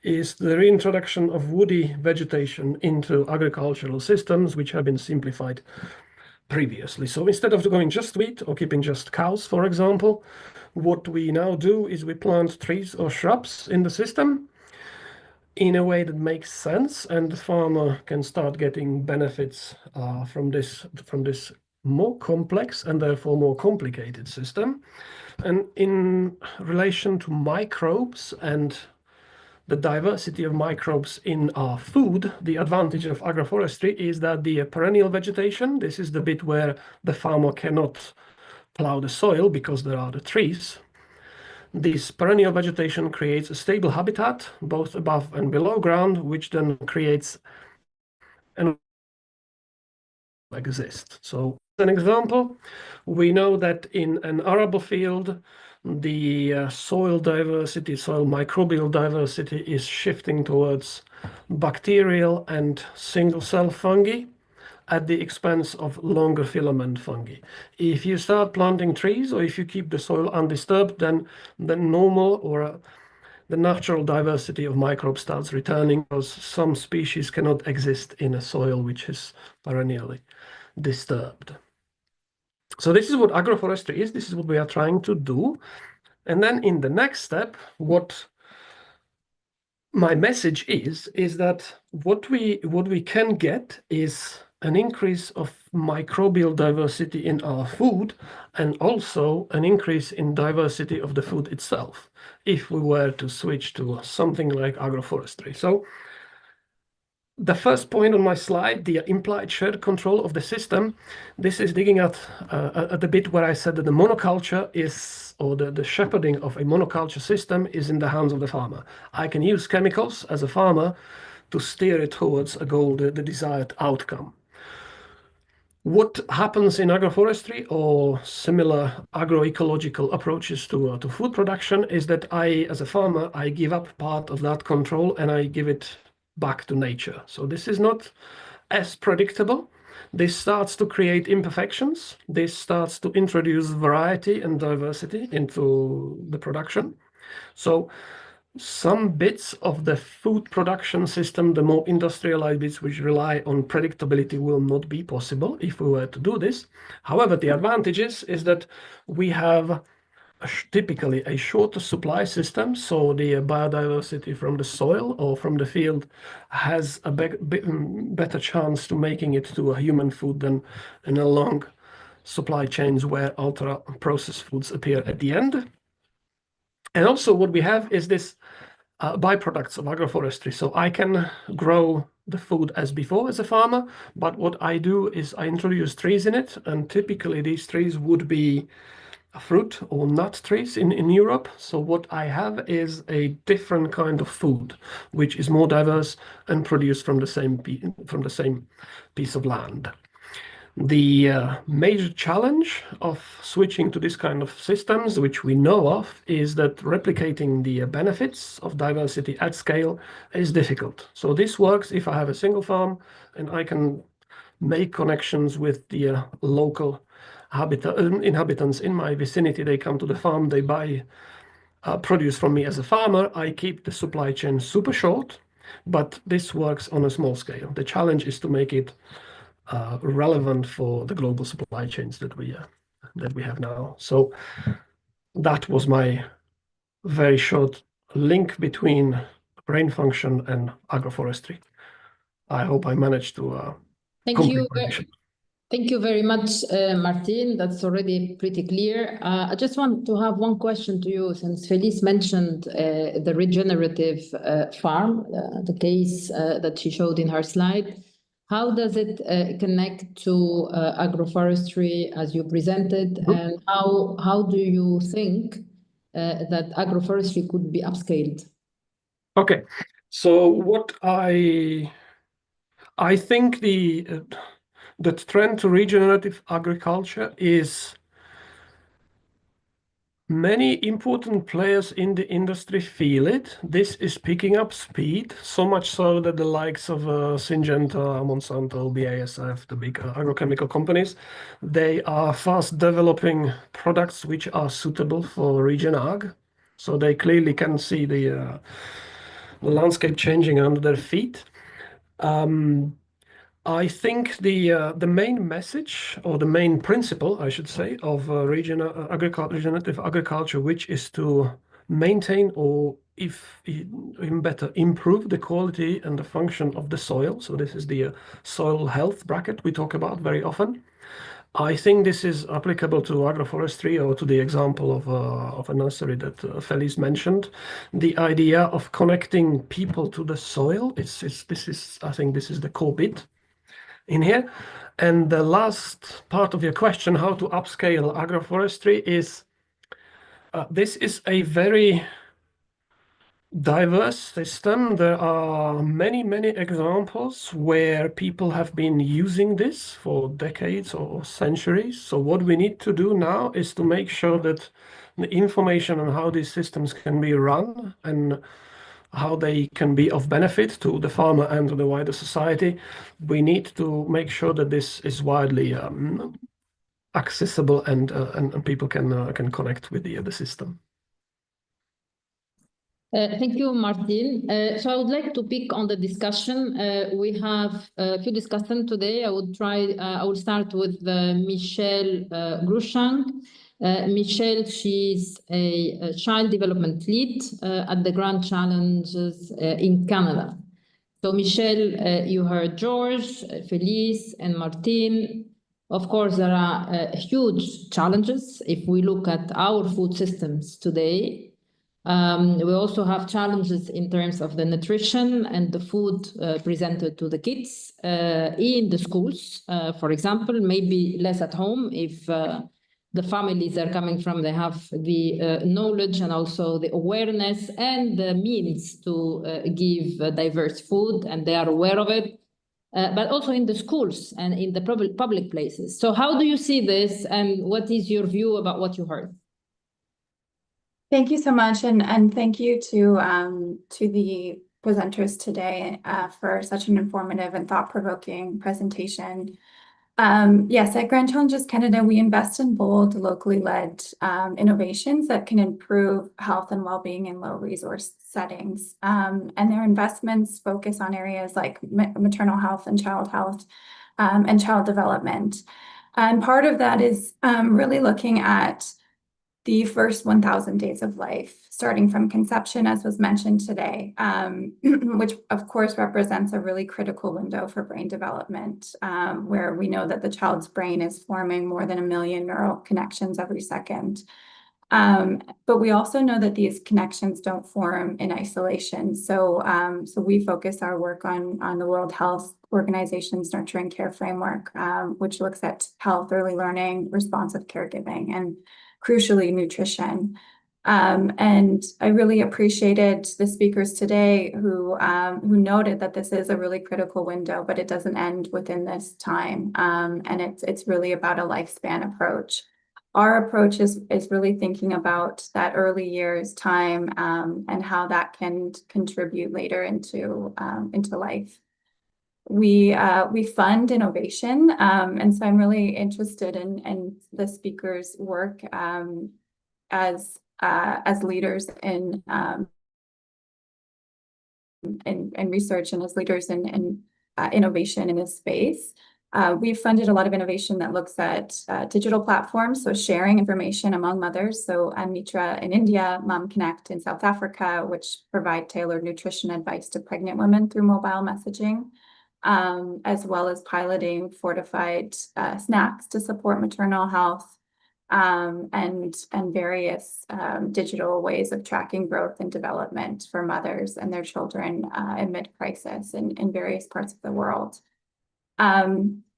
is the reintroduction of woody vegetation into agricultural systems, which have been simplified previously. So instead of going just wheat or keeping just cows, for example, what we now do is we plant trees or shrubs in the system in a way that makes sense, and the farmer can start getting benefits from this more complex and therefore more complicated system. And in relation to microbes and the diversity of microbes in our food, the advantage of agroforestry is that the perennial vegetation, this is the bit where the farmer cannot plow the soil because there are the trees. This perennial vegetation creates a stable habitat, both above and below ground, which then creates and exist. So as an example, we know that in an arable field, the soil diversity, soil microbial diversity is shifting towards bacterial and single-cell fungi at the expense of longer filament fungi. If you start planting trees or if you keep the soil undisturbed, then the normal or the natural diversity of microbes starts returning, because some species cannot exist in a soil which is perennially disturbed. So this is what agroforestry is. This is what we are trying to do. And then in the next step, what my message is that what we can get is an increase of microbial diversity in our food, and also an increase in diversity of the food itself, if we were to switch to something like agroforestry. So the first point on my slide, the implied shared control of the system, this is digging at the bit where I said that the monoculture is, or the shepherding of a monoculture system is in the hands of the farmer. I can use chemicals as a farmer to steer it towards a goal, the desired outcome. What happens in agroforestry or similar agroecological approaches to food production is that I, as a farmer, I give up part of that control and I give it back to nature. So this is not as predictable. This starts to create imperfections. This starts to introduce variety and diversity into the production. So some bits of the food production system, the more industrialized bits which rely on predictability, will not be possible if we were to do this. However, the advantage is that we have typically a shorter supply system, so the biodiversity from the soil or from the field has a better chance to making it to a human food than in a long supply chains where ultra processed foods appear at the end. And also what we have is this byproducts of agroforestry. So I can grow the food as before as a farmer, but what I do is I introduce trees in it, and typically these trees would be fruit or nut trees in Europe. So what I have is a different kind of food, which is more diverse and produced from the same piece of land. The major challenge of switching to this kind of systems, which we know of, is that replicating the benefits of diversity at scale is difficult. So this works if I have a single farm and I can make connections with the local inhabitants in my vicinity. They come to the farm, they buy produce from me as a farmer. I keep the supply chain super short, but this works on a small scale. The challenge is to make it relevant for the global supply chains that we have now. So that was my very short link between brain function and agroforestry. I hope I managed to Thank you. Thank you very much, Martin. That's already pretty clear. I just want to have one question to you, since Felice mentioned the regenerative farm, the case that she showed in her slide. How does it connect to agroforestry as you presented, and how do you think that agroforestry could be upscaled? Okay, so what I think the trend to regenerative agriculture is many important players in the industry feel it. This is picking up speed, so much so that the likes of Syngenta, Monsanto, BASF, the big agrochemical companies, they are fast developing products which are suitable for regen ag. So they clearly can see the landscape changing under their feet. I think the main message, or the main principle, I should say, of regenerative agriculture, which is to maintain, or even better, improve the quality and the function of the soil. So this is the soil health bracket we talk about very often. I think this is applicable to agroforestry, or to the example of a nursery that Felice mentioned. The idea of connecting people to the soil, I think this is the core bit in here. And the last part of your question, how to upscale agroforestry, is this is a very diverse system. There are many, many examples where people have been using this for decades or centuries. So what we need to do now is to make sure that the information on how these systems can be run and how they can be of benefit to the farmer and to the wider society, we need to make sure that this is widely accessible and people can connect with the system. Thank you, Martin. So I would like to pick on the discussion. We have a few discussions today. I will start with Michelle Grushank. Michelle, she's a child development lead at the Grand Challenges in Canada. So Michelle, you heard George, Felice, and Martin. Of course, there are huge challenges if we look at our food systems today. We also have challenges in terms of the nutrition and the food presented to the kids in the schools, for example, maybe less at home if the families are coming from, they have the knowledge and also the awareness and the means to give diverse food, and they are aware of it, but also in the schools and in the public places. So how do you see this, and what is your view about what you heard? Thank you so much, and thank you to the presenters today for such an informative and thought-provoking presentation. Yes, at Grand Challenges Canada, we invest in bold, locally led innovations that can improve health and well-being in low-resource settings. And their investments focus on areas like maternal health and child development. And part of that is really looking at the first 1,000 days of life, starting from conception, as was mentioned today, which of course represents a really critical window for brain development, where we know that the child's brain is forming more than 1 million neural connections every second. But we also know that these connections don't form in isolation. So we focus our work on the World Health Organization's Nurturing Care Framework, which looks at health, early learning, responsive caregiving, and crucially, nutrition. And I really appreciated the speakers today who noted that this is a really critical window, but it doesn't end within this time. And it's really about a lifespan approach. Our approach is really thinking about that early years time and how that can contribute later into life. We fund innovation, and so I'm really interested in the speakers' work as leaders in research and as leaders in innovation in this space. We've funded a lot of innovation that looks at digital platforms, so sharing information among mothers. So Mitra in India, Mom Connect in South Africa, which provide tailored nutrition advice to pregnant women through mobile messaging. As well as piloting fortified snacks to support maternal health, and various digital ways of tracking growth and development for mothers and their children in mid-crisis in various parts of the world.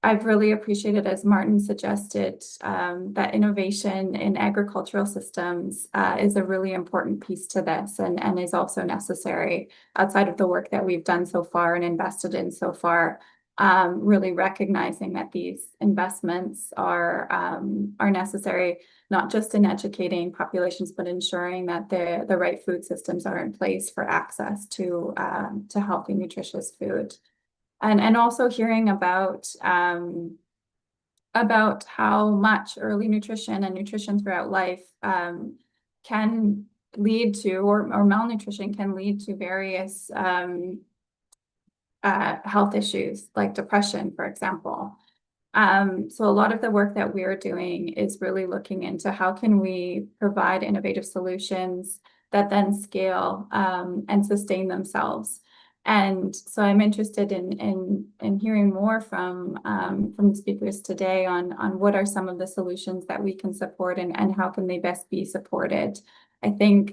I've really appreciated, as Martin suggested, that innovation in agricultural systems is a really important piece to this and is also necessary outside of the work that we've done so far and invested in so far, really recognizing that these investments are necessary, not just in educating populations, but ensuring that the right food systems are in place for access to healthy, nutritious food. And also hearing about how much early nutrition and nutrition throughout life can lead to, or malnutrition can lead to various health issues like depression, for example. So a lot of the work that we're doing is really looking into how can we provide innovative solutions that then scale and sustain themselves. And so I'm interested in hearing more from the speakers today on what are some of the solutions that we can support and how can they best be supported. I think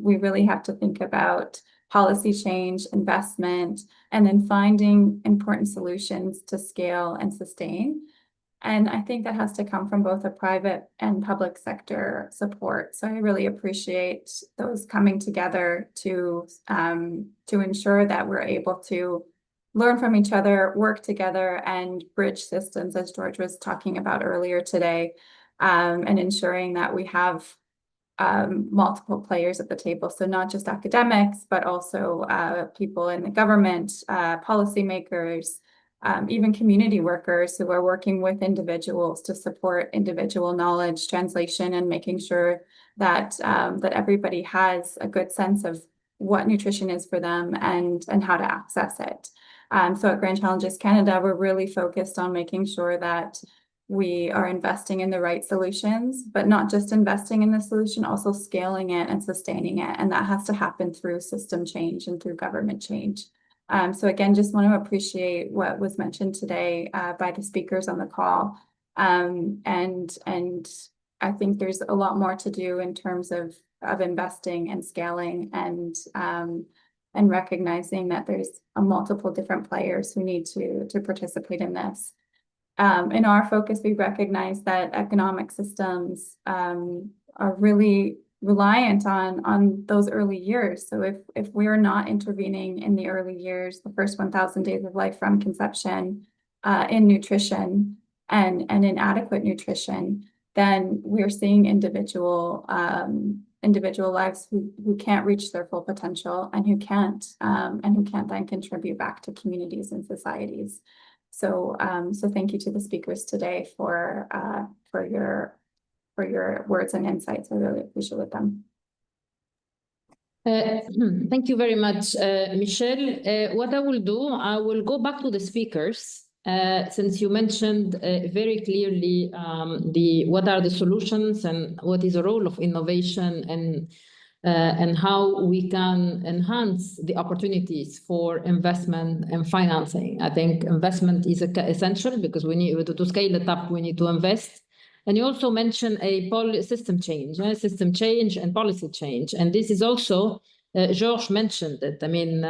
we really have to think about policy change, investment, and then finding important solutions to scale and sustain. And I think that has to come from both a private and public sector support. So I really appreciate those coming together to ensure that we're able to learn from each other, work together, and bridge systems, as George was talking about earlier today, and ensuring that we have multiple players at the table. So not just academics, but also people in the government, policymakers, even community workers who are working with individuals to support individual knowledge translation and making sure that that everybody has a good sense of what nutrition is for them and how to access it. So at Grand Challenges Canada, we're really focused on making sure that we are investing in the right solutions, but not just investing in the solution, also scaling it and sustaining it. And that has to happen through system change and through government change. So again, just want to appreciate what was mentioned today by the speakers on the call. And I think there's a lot more to do in terms of investing and scaling and recognizing that there's multiple different players who need to participate in this. In our focus, we recognize that economic systems are really reliant on those early years. So if we're not intervening in the early years, the first 1,000 days of life from conception in nutrition and in adequate nutrition, then we're seeing individual lives who can't reach their full potential and who can't then contribute back to communities and societies. So thank you to the speakers today for your words and insights. I really appreciate them. Thank you very much, Michelle. What I will do, I will go back to the speakers since you mentioned very clearly what are the solutions and what is the role of innovation and how we can enhance the opportunities for investment and financing. I think investment is essential because we need to scale it up, we need to invest. And you also mentioned a system change and policy change. And this is also, George mentioned it. I mean,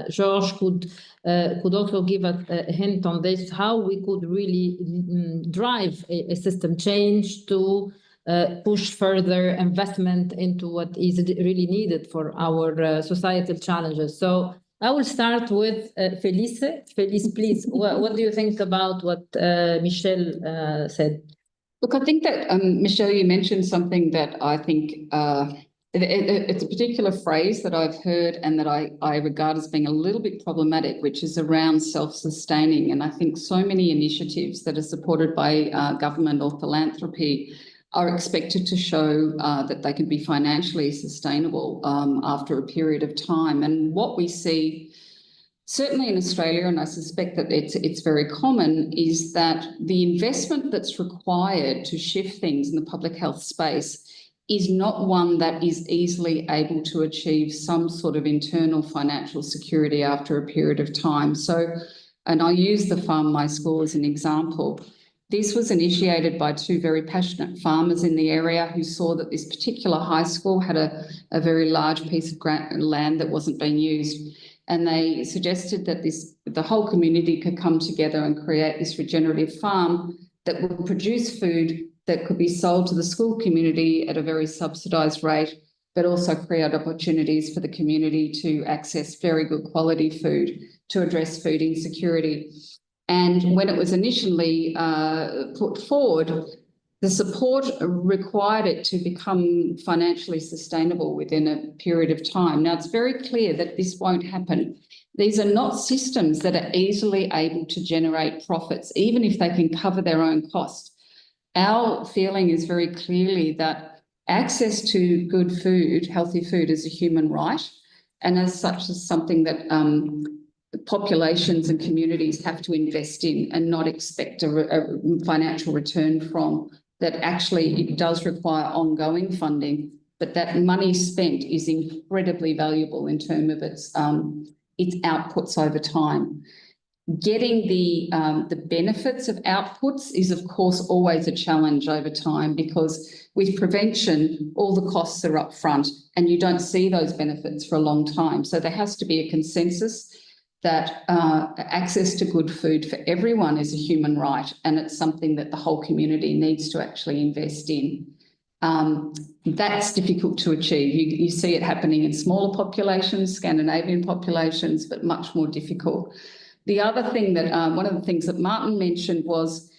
George could also give a hint on this, how we could really drive a system change to push further investment into what is really needed for our societal challenges. So I will start with Felice. Felice, please, what do you think about what Michelle said? Look, I think that, Michelle, you mentioned something that I think it's a particular phrase that I've heard and that I regard as being a little bit problematic, which is around self-sustaining. And I think so many initiatives that are supported by government or philanthropy are expected to show that they can be financially sustainable after a period of time. And what we see, certainly in Australia, and I suspect that it's very common, is that the investment that's required to shift things in the public health space is not one that is easily able to achieve some sort of internal financial security after a period of time. So, and I'll use the Farm My School as an example. This was initiated by two very passionate farmers in the area who saw that this particular high school had a very large piece of land that wasn't being used. And they suggested that the whole community could come together and create this regenerative farm that would produce food that could be sold to the school community at a very subsidised rate, but also create opportunities for the community to access very good quality food to address food insecurity. And when it was initially put forward, the support required it to become financially sustainable within a period of time. Now, it's very clear that this won't happen. These are not systems that are easily able to generate profits, even if they can cover their own costs. Our feeling is very clearly that access to good food, healthy food, is a human right, and as such is something that populations and communities have to invest in and not expect a financial return from. That actually it does require ongoing funding, but that money spent is incredibly valuable in terms of its outputs over time. Getting the benefits of outputs is, of course, always a challenge over time, because with prevention, all the costs are up front and you don't see those benefits for a long time. So there has to be a consensus that access to good food for everyone is a human right, and it's something that the whole community needs to actually invest in. That's difficult to achieve. You see it happening in smaller populations, Scandinavian populations, but much more difficult. The other thing that, one of the things that Martin mentioned was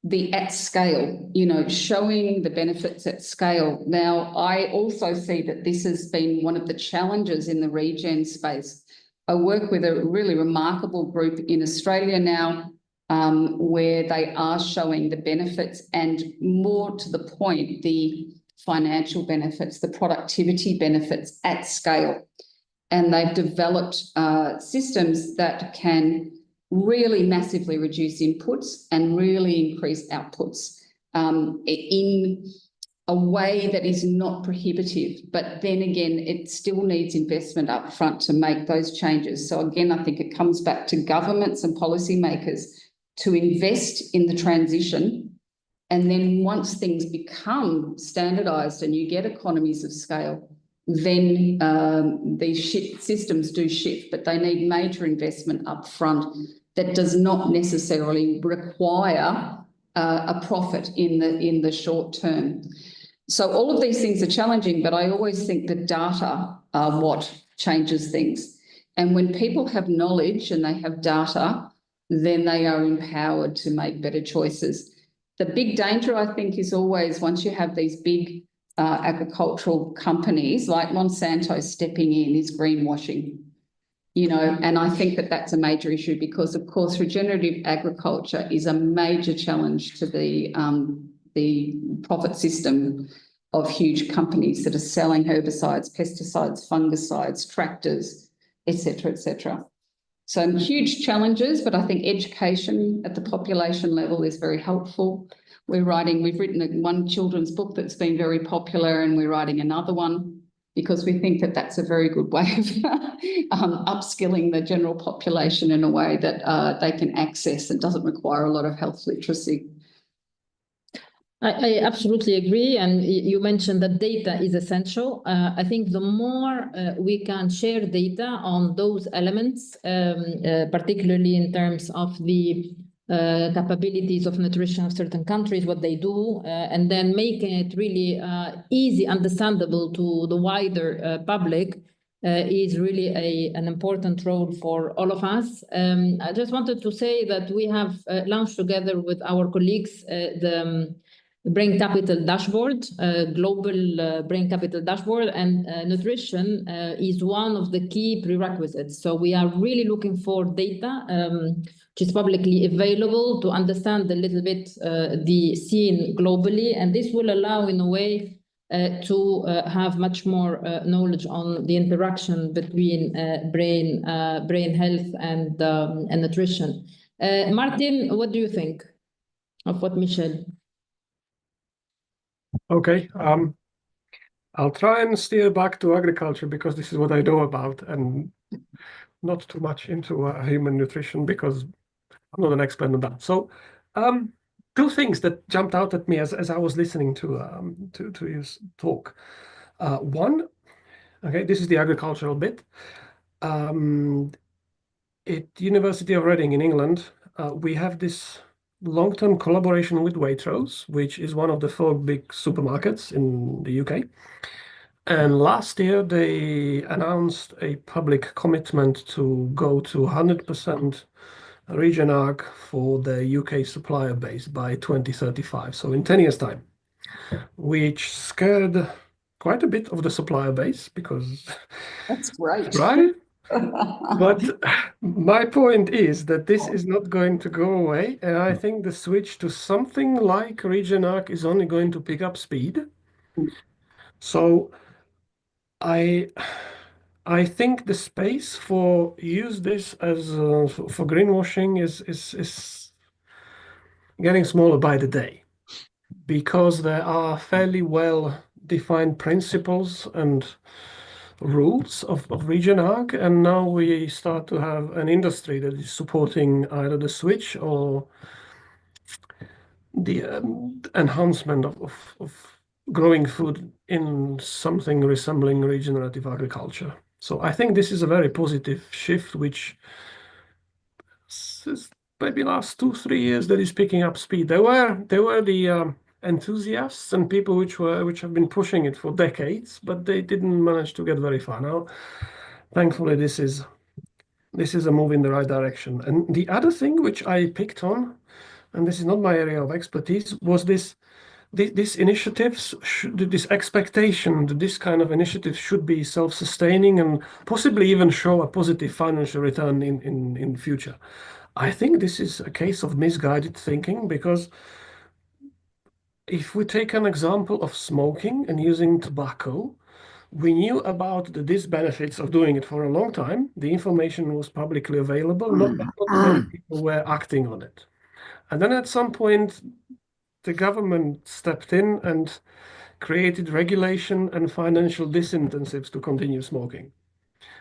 the at scale, showing the benefits at scale. Now, I also see that this has been one of the challenges in the regen space. I work with a really remarkable group in Australia now, where they are showing the benefits, and more to the point, the financial benefits, the productivity benefits at scale. And they've developed systems that can really massively reduce inputs and really increase outputs in a way that is not prohibitive. But then again, it still needs investment up front to make those changes. So again, I think it comes back to governments and policymakers to invest in the transition. And then once things become standardized and you get economies of scale, then these systems do shift, but they need major investment up front that does not necessarily require a profit in the short term. So all of these things are challenging, but I always think the data are what changes things. And when people have knowledge and they have data, then they are empowered to make better choices. The big danger, I think, is always once you have these big agricultural companies like Monsanto stepping in is greenwashing, and I think that that's a major issue because, of course, regenerative agriculture is a major challenge to the profit system of huge companies that are selling herbicides, pesticides, fungicides, tractors, et cetera, So huge challenges, but I think education at the population level is very helpful. We've written one children's book that's been very popular, and we're writing another one because we think that that's a very good way of upskilling the general population in a way that they can access and doesn't require a lot of health literacy. I absolutely agree. And you mentioned that data is essential. I think the more we can share data on those elements, particularly in terms of the capabilities of nutrition of certain countries, what they do, and then making it really easy, understandable to the wider public is really an important role for all of us. I just wanted to say that we have launched together with our colleagues the Brain Capital Dashboard, global Brain Capital Dashboard, and nutrition is one of the key prerequisites. So we are really looking for data which is publicly available to understand a little bit the scene globally, and this will allow, in a way, to have much more knowledge on the interaction between brain health and nutrition. Martin, what do you think of what Michelle? Okay, I'll try and steer back to agriculture because this is what I know about, and not too much into human nutrition because I'm not an expert on that. So, two things that jumped out at me as I was listening to you talk. One, okay, this is the agricultural bit. At University of Reading in England, we have this long-term collaboration with Waitrose, which is one of the 4 big supermarkets in the UK. And last year, they announced a public commitment to go to 100% Regen Ag for the UK supplier base by 2035, so in 10 years' time, which scared quite a bit of the supplier base because... That's great. Right? But my point is that this is not going to go away, and I think the switch to something like Regen Ag is only going to pick up speed. So I think the space for use this as for greenwashing is getting smaller by the day, because there are fairly well defined principles and rules of Regen Ag, and now we start to have an industry that is supporting either the switch or the enhancement of growing food in something resembling regenerative agriculture. So I think this is a very positive shift, which is maybe last 2-3 years that is picking up speed. There were the enthusiasts and people which have been pushing it for decades, but they didn't manage to get very far. Now, thankfully, this is a move in the right direction. And the other thing which I picked on, and this is not my area of expertise, was these initiatives, this expectation that this kind of initiative should be self-sustaining and possibly even show a positive financial return in future. I think this is a case of misguided thinking, because if we take an example of smoking and using tobacco, we knew about the disbenefits of doing it for a long time. The information was publicly available, not many people were acting on it. And then at some point, the government stepped in and created regulation and financial disincentives to continue smoking.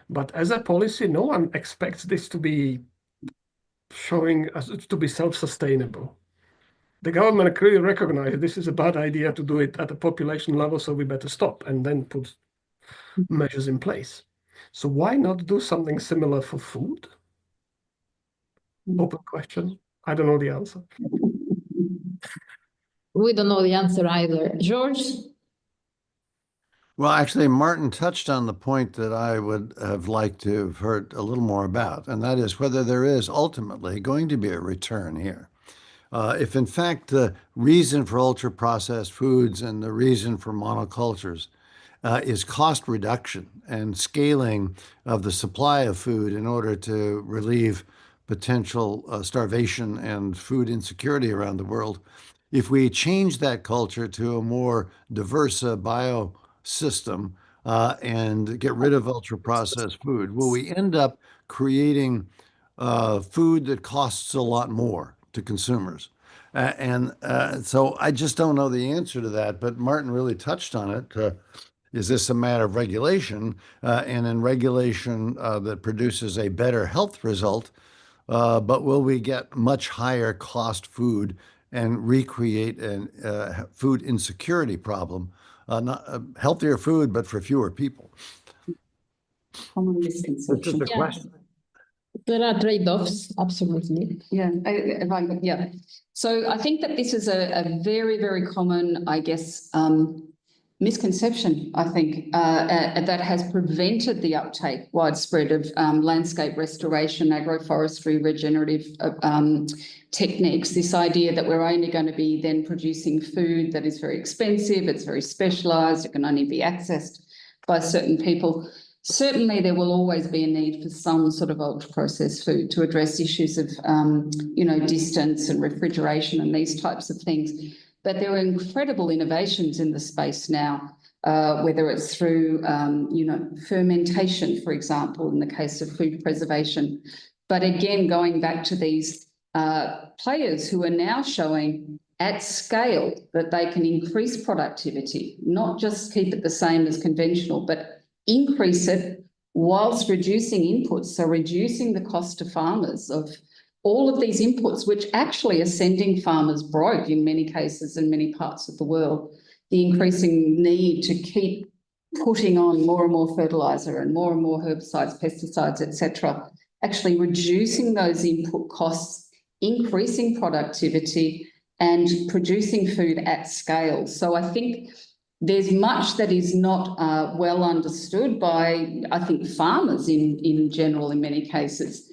But as a policy, no one expects this to be showing us to be self-sustainable. The government clearly recognized this is a bad idea to do it at a population level, so we better stop and then put measures in place. So why not do something similar for food? Open question. I don't know the answer. We don't know the answer either. George? Well, actually, Martin touched on the point that I would have liked to have heard a little more about, and that is whether there is ultimately going to be a return here. If in fact the reason for ultra-processed foods and the reason for monocultures is cost reduction and scaling of the supply of food in order to relieve potential starvation and food insecurity around the world, if we change that culture to a more diverse biosystem and get rid of ultra-processed food, will we end up creating food that costs a lot more to consumers? So I just don't know the answer to that, but Martin really touched on it. Is this a matter of regulation? And in regulation that produces a better health result, but will we get much higher cost food and recreate a food insecurity problem? Not healthier food, but for fewer people. Common misconception. This is the question. There are trade-offs, absolutely. Yeah, So I think that this is a very, very common, I guess, misconception, I think, that has prevented the uptake widespread of landscape restoration, agroforestry, regenerative techniques. This idea that we're only going to be then producing food that is very expensive, it's very specialised, it can only be accessed by certain people. Certainly, there will always be a need for some sort of ultra-processed food to address issues of, distance and refrigeration and these types of things. But there are incredible innovations in the space now, whether it's through, fermentation, for example, in the case of food preservation. But again, going back to these players who are now showing at scale that they can increase productivity, not just keep it the same as conventional, but increase it whilst reducing inputs, so reducing the cost to farmers of all of these inputs, which actually are sending farmers broke in many cases in many parts of the world. The increasing need to keep putting on more and more fertiliser and more herbicides, pesticides, etc., actually reducing those input costs, increasing productivity and producing food at scale. So I think there's much that is not well understood by, I think, farmers in general in many cases.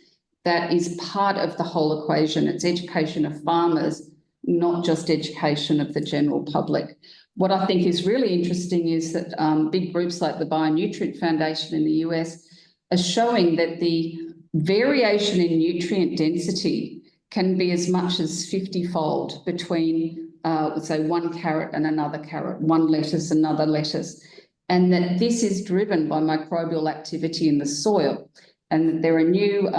That is part of the whole equation. It's education of farmers, not just education of the general public. What I think is really interesting is that big groups like the Bionutrient Foundation in the US are showing that the variation in nutrient density can be as much as 50-fold between say one carrot and another carrot, one lettuce, another lettuce, and that this is driven by microbial activity in the soil. And there are new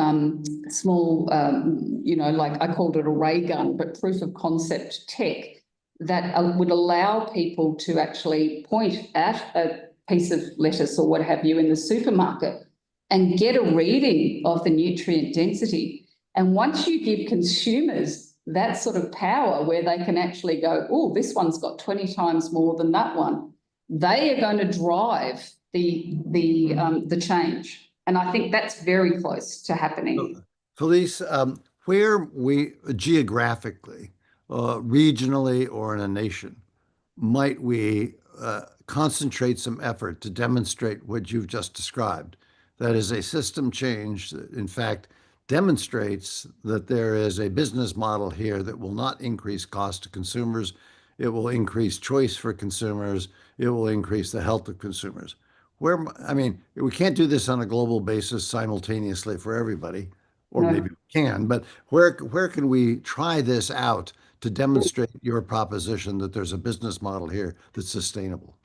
small, like I called it a ray gun, but proof of concept tech that would allow people to actually point at a piece of lettuce or what have you in the supermarket and get a reading of the nutrient density. And once you give consumers that sort of power where they can actually go, oh, this one's got 20 times more than that one. They are going to drive the change. And I think that's very close to happening. Felice, where we geographically, regionally, or in a nation, might we concentrate some effort to demonstrate what you've just described? That is a system change that, in fact, demonstrates that there is a business model here that will not increase cost to consumers. It will increase choice for consumers. It will increase the health of consumers. I mean, we can't do this on a global basis simultaneously for everybody, or No. maybe we can, but where can we try this out to demonstrate your proposition that there's a business model here that's sustainable?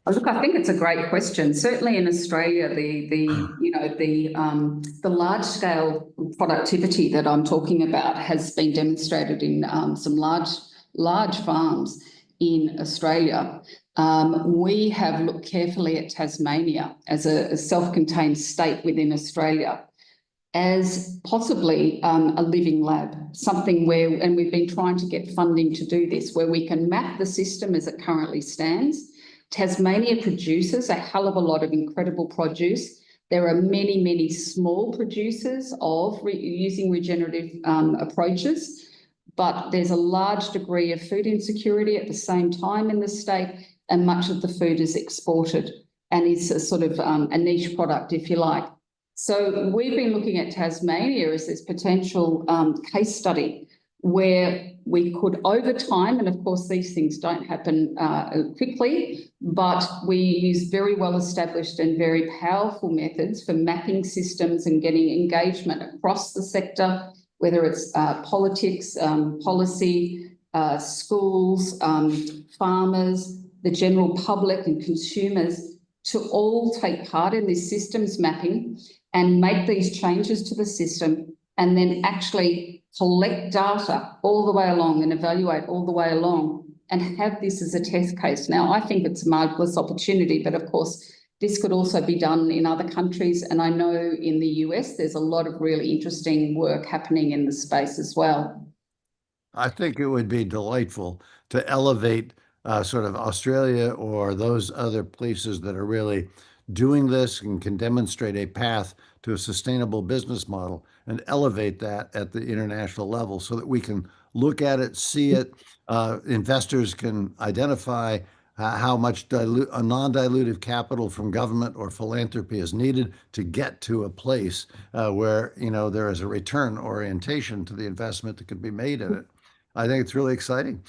Look, I think it's a great question. Certainly in Australia, the large scale productivity that I'm talking about has been demonstrated in some large farms in Australia. We have looked carefully at Tasmania as a self-contained state within Australia, as possibly a living lab, something where, and we've been trying to get funding to do this, where we can map the system as it currently stands. Tasmania produces a hell of a lot of incredible produce. There are many, many small producers of using regenerative approaches, but there's a large degree of food insecurity at the same time in the state, and much of the food is exported and is a sort of a niche product, if you like. So we've been looking at Tasmania as this potential case study where we could, over time, and of course these things don't happen quickly, but we use very well-established and very powerful methods for mapping systems and getting engagement across the sector, whether it's politics, policy, schools, farmers, the general public and consumers, to all take part in this systems mapping and make these changes to the system, and then actually collect data all the way along and evaluate all the way along and have this as a test case. Now, I think it's a marvellous opportunity, but of course, this could also be done in other countries. And I know in the US, there's a lot of really interesting work happening in the space as well. I think it would be delightful to elevate sort of Australia or those other places that are really doing this and can demonstrate a path to a sustainable business model, and elevate that at the international level so that we can look at it, see it. Investors can identify how much non-dilutive capital from government or philanthropy is needed to get to a place where, you know, there is a return orientation to the investment that could be made in it. I think it's really exciting.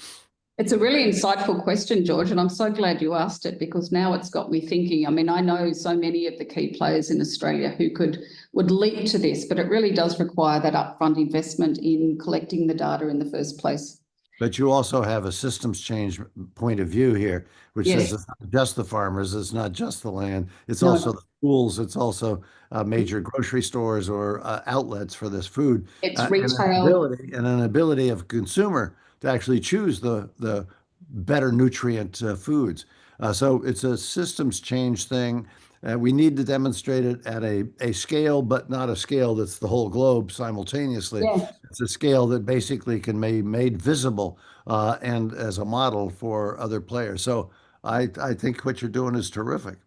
It's a really insightful question, George, and I'm so glad you asked it, because now it's got me thinking. I mean, I know so many of the key players in Australia who would leap to this, but it really does require that upfront investment in collecting the data in the first place. But you also have a systems change point of view here, which says it's not just the farmers, it's not just the land, it's also the schools, it's also major grocery stores or outlets for this food. It's retail. And an ability of consumer to actually choose the better nutrient foods. So it's a systems change thing. We need to demonstrate it at a scale, but not a scale that's the whole globe simultaneously. Yeah. It's a scale that basically can be made visible and as a model for other players. So I think what you're doing is terrific.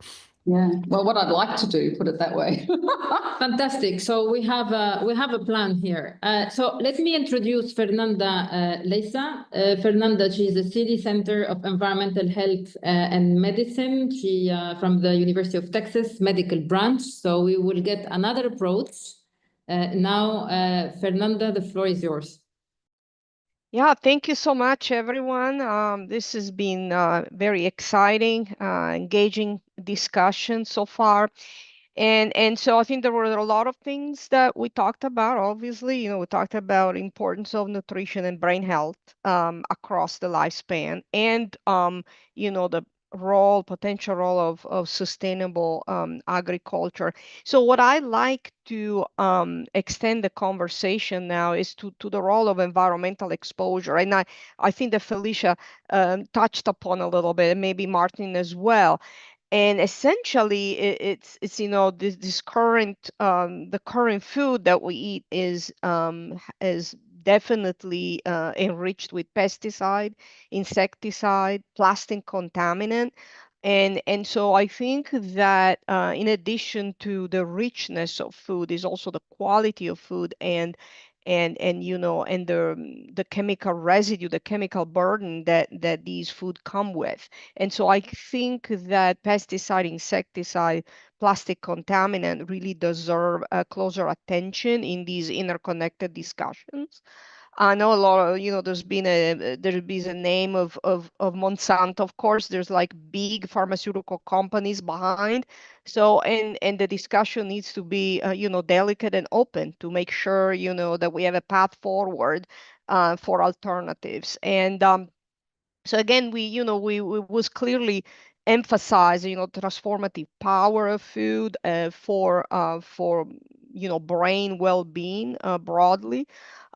Yeah, well, what I'd like to do, put it that way. Fantastic. So we have a plan here. So let me introduce Fernanda Leza. Fernanda, she is the City Center of Environmental Health and Medicine. She from the University of Texas Medical Branch. So we will get another approach. Now, Fernanda, the floor is yours. Yeah, thank you so much, everyone. This has been very exciting, engaging discussion so far. And so I think there were a lot of things that we talked about. Obviously, we talked about importance of nutrition and brain health across the lifespan, and the potential role of sustainable agriculture. So what I like to extend the conversation now is to the role of environmental exposure. And I think that Felicia touched upon a little bit, and maybe Martin as well. And essentially, it's this current the current food that we eat is definitely enriched with pesticide, insecticide, plastic contaminant. And so I think that in addition to the richness of food is also the quality of food and you know and the chemical residue, the chemical burden that these food come with. And so I think that pesticide, insecticide, plastic contaminant really deserve closer attention in these interconnected discussions. I know a lot of, there's been a name of Monsanto. Of course, there's like big pharmaceutical companies behind. So, and the discussion needs to be, delicate and open to make sure, that we have a path forward for alternatives. And so again, we was clearly emphasized, transformative power of food for brain well-being broadly.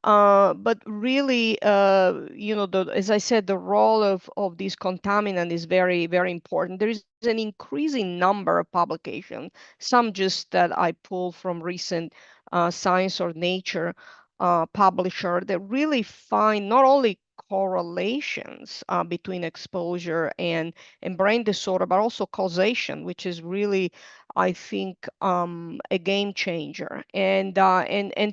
But really, as I said, the role of this contaminant is very, very important. There is an increasing number of publications, some just that I pulled from recent Science or Nature publisher that really find not only correlations between exposure and brain disorder, but also causation, which is really, I think, a game changer. And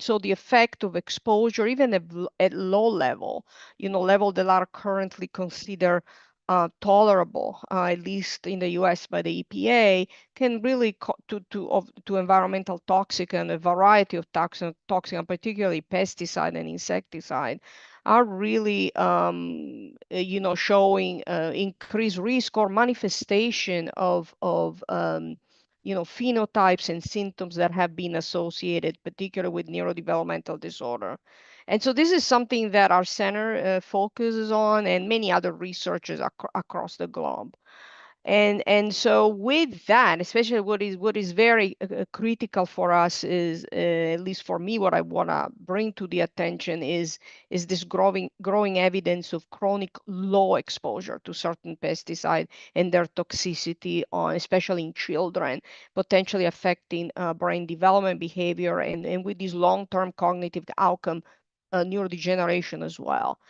so the effect of exposure, even at low level, level that are currently considered tolerable, at least in the U.S. by the EPA, can really to environmental toxic and a variety of toxin, particularly pesticide and insecticide, are really showing increased risk or manifestation of phenotypes and symptoms that have been associated, particularly with neurodevelopmental disorder. And so this is something that our center focuses on, and many other researchers across the globe. And so with that, especially what is very critical for us is, at least for me, what I want to bring to the attention is this growing evidence of chronic low exposure to certain pesticide and their toxicity on, especially in children, potentially affecting brain development, behavior, and with this long-term cognitive outcome, neurodegeneration as well.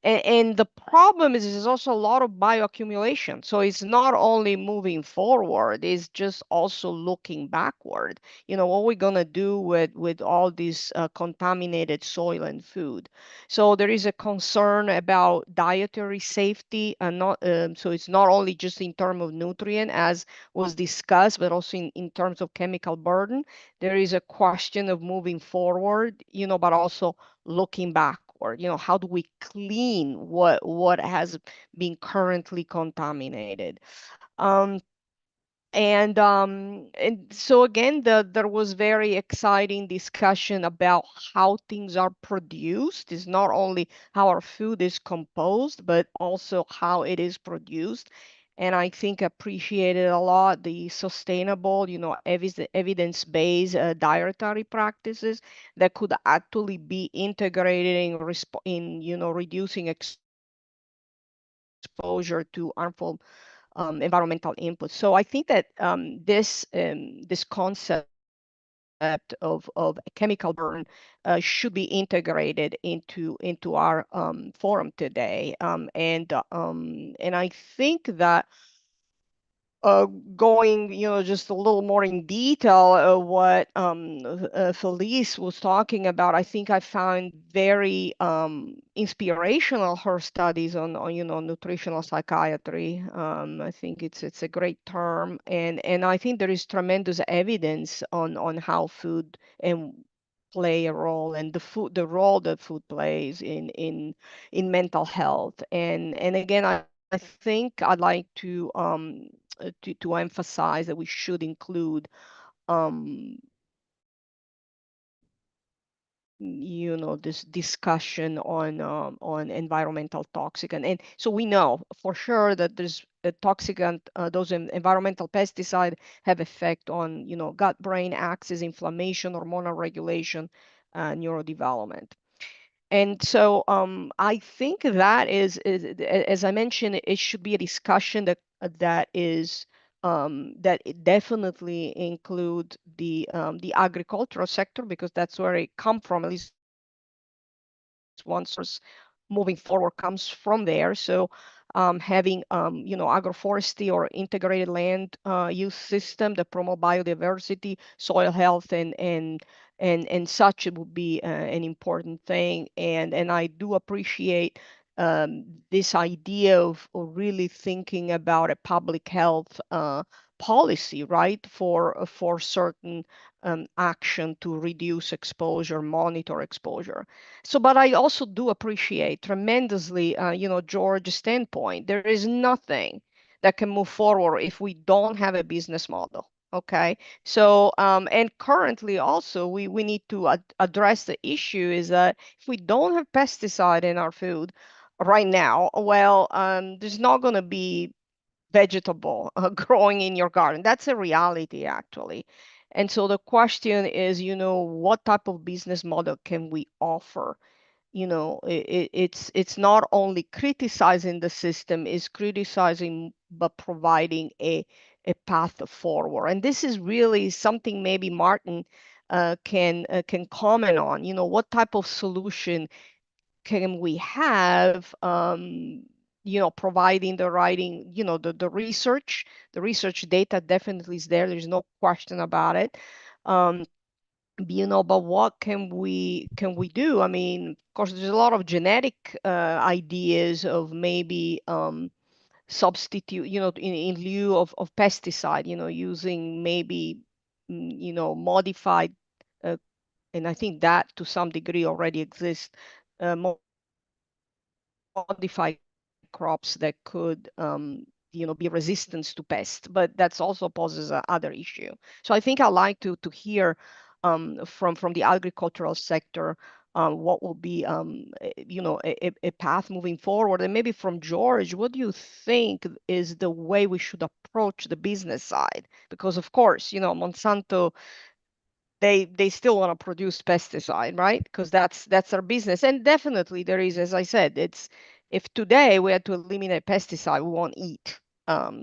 And the problem is there's also a lot of bioaccumulation. So it's not only moving forward, it's just also looking backward. What are we going to do with all this contaminated soil and food? So there is a concern about dietary safety, and not so it's not only just in terms of nutrient, as was discussed, but also in terms of chemical burden. There is a question of moving forward, but also looking back. Or how do we clean what has been currently contaminated? And so again, there was very exciting discussion about how things are produced. It's not only how our food is composed, but also how it is produced. And I think appreciated a lot the sustainable, evidence-based dietary practices that could actually be integrated in reducing exposure to harmful environmental input. So I think that this concept of chemical burn should be integrated into our forum today. And I think that going, just a little more in detail of what Felice was talking about, I think I found very inspirational her studies on nutritional psychiatry. I think it's a great term, and I think there is tremendous evidence on how food and play a role, and the role that food plays in mental health. And again, I think I'd like to emphasize that we should include this discussion on environmental toxic, and so we know for sure that there's a toxic and those environmental pesticides have effect on gut brain axis, inflammation, hormonal regulation, neurodevelopment. And so I think that is, as I mentioned, it should be a discussion that is that it definitely include the agricultural sector, because that's where it come from, at least one source moving forward comes from there. So having agroforestry or integrated land use system that promote biodiversity, soil health, and such, it would be an important thing. And I do appreciate this idea of really thinking about a public health policy, right, for certain action to reduce exposure, monitor exposure. So, but I also do appreciate tremendously, George's standpoint. There is nothing that can move forward if we don't have a business model. Okay, so and currently also we need to address the issue is that if we don't have pesticide in our food right now, well, there's not going to be vegetable growing in your garden. That's a reality, actually. And so the question is, what type of business model can we offer? It's not only criticizing the system, it's criticizing but providing a path forward. And this is really something maybe Martin can comment on. What type of solution can we have? Providing the writing, the research data definitely is there. There's no question about it. But what can we do? I mean, of course, there's a lot of genetic ideas of maybe substitute, in lieu of pesticide, using maybe, modified, and I think that to some degree already exists, modified crops that could be resistant to pests, but that's also poses another issue. So I think I'd like to hear from the agricultural sector what will be a path moving forward, and maybe from George, what do you think is the way we should approach the business side? Because of course, Monsanto, they still want to produce pesticide, right? Because that's their business. And definitely there is, as I said, it's if today we had to eliminate pesticide, we won't eat.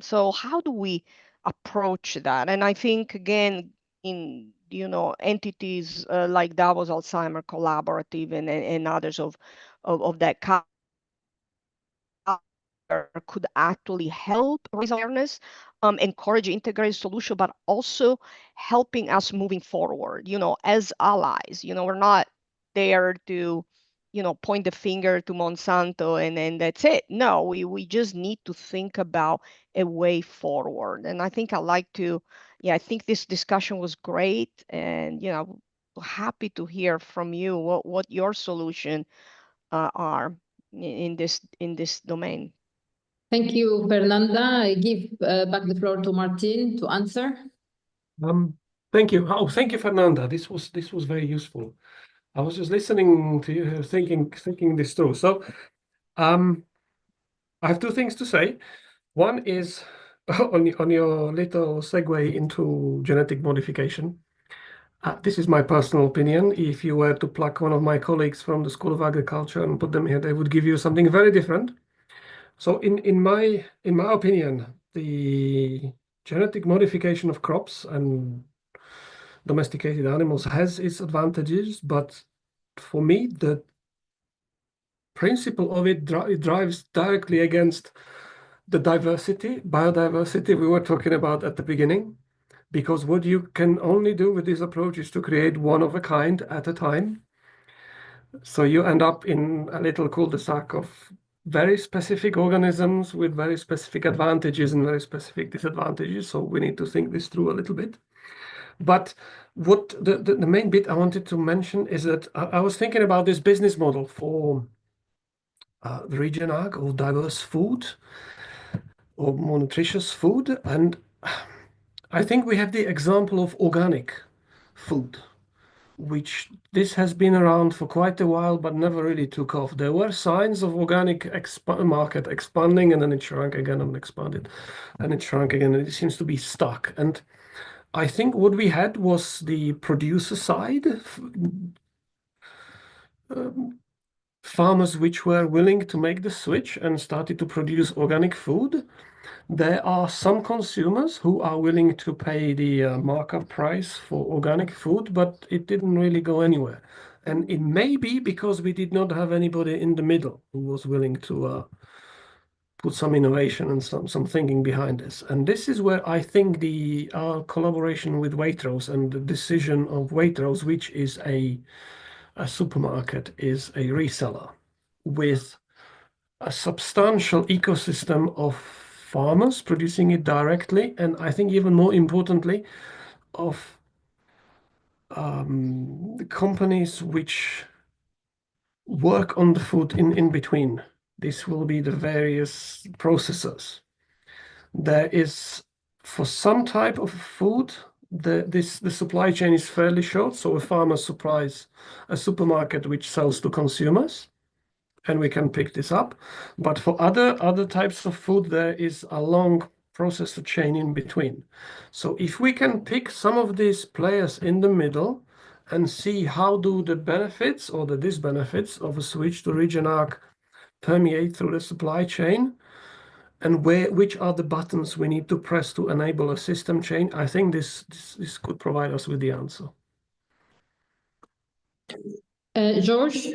So how do we approach that? And I think again, in entities like Davos Alzheimer Collaborative and others of that kind could actually help raise awareness, encourage integrated solution, but also helping us moving forward, as allies. We're not there to, point the finger to Monsanto and that's it. No, we just need to think about a way forward. And I think I think this discussion was great. And, happy to hear from you what your solution are in this domain. Thank you, Fernanda. I give back the floor to Martin to answer. Thank you. Oh, thank you, Fernanda. This was very useful. I was just listening to you, thinking this through. So, I have two things to say. One is on your little segue into genetic modification. This is my personal opinion. If you were to pluck one of my colleagues from the School of Agriculture and put them here, they would give you something very different. So in my opinion, the genetic modification of crops and domesticated animals has its advantages, but for me, the principle of it drives directly against the biodiversity we were talking about at the beginning, because what you can only do with this approach is to create one of a kind at a time. So you end up in a little cul-de-sac of very specific organisms with very specific advantages and very specific disadvantages. So we need to think this through a little bit. But what the main bit I wanted to mention is that I was thinking about this business model for the region ag or diverse food or more nutritious food. And I think we have the example of organic food, which this has been around for quite a while, but never really took off. There were signs of organic market expanding, and then it shrank again and expanded, and it shrank again, and it seems to be stuck. And I think what we had was the producer side, farmers which were willing to make the switch and started to produce organic food. There are some consumers who are willing to pay the markup price for organic food, but it didn't really go anywhere. And it may be because we did not have anybody in the middle who was willing to put some innovation and some thinking behind this. And this is where I think the collaboration with Waitrose and the decision of Waitrose, which is a supermarket, is a reseller with a substantial ecosystem of farmers producing it directly, and I think even more importantly, of companies which work on the food in between. This will be the various processors. There is, for some type of food, the supply chain is fairly short. So a farmer supplies a supermarket which sells to consumers, and we can pick this up. But for other types of food, there is a long processor chain in between. So if we can pick some of these players in the middle and see how do the benefits or the disbenefits of a switch to RegionArc permeate through the supply chain, and which are the buttons we need to press to enable a system change, I think this could provide us with the answer. George?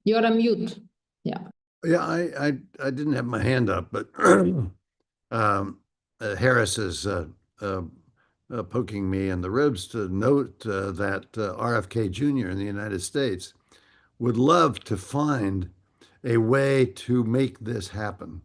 You're on mute. Yeah. Yeah, I didn't have my hand up, but Harris is poking me in the ribs to note that RFK Jr. in the United States would love to find a way to make this happen.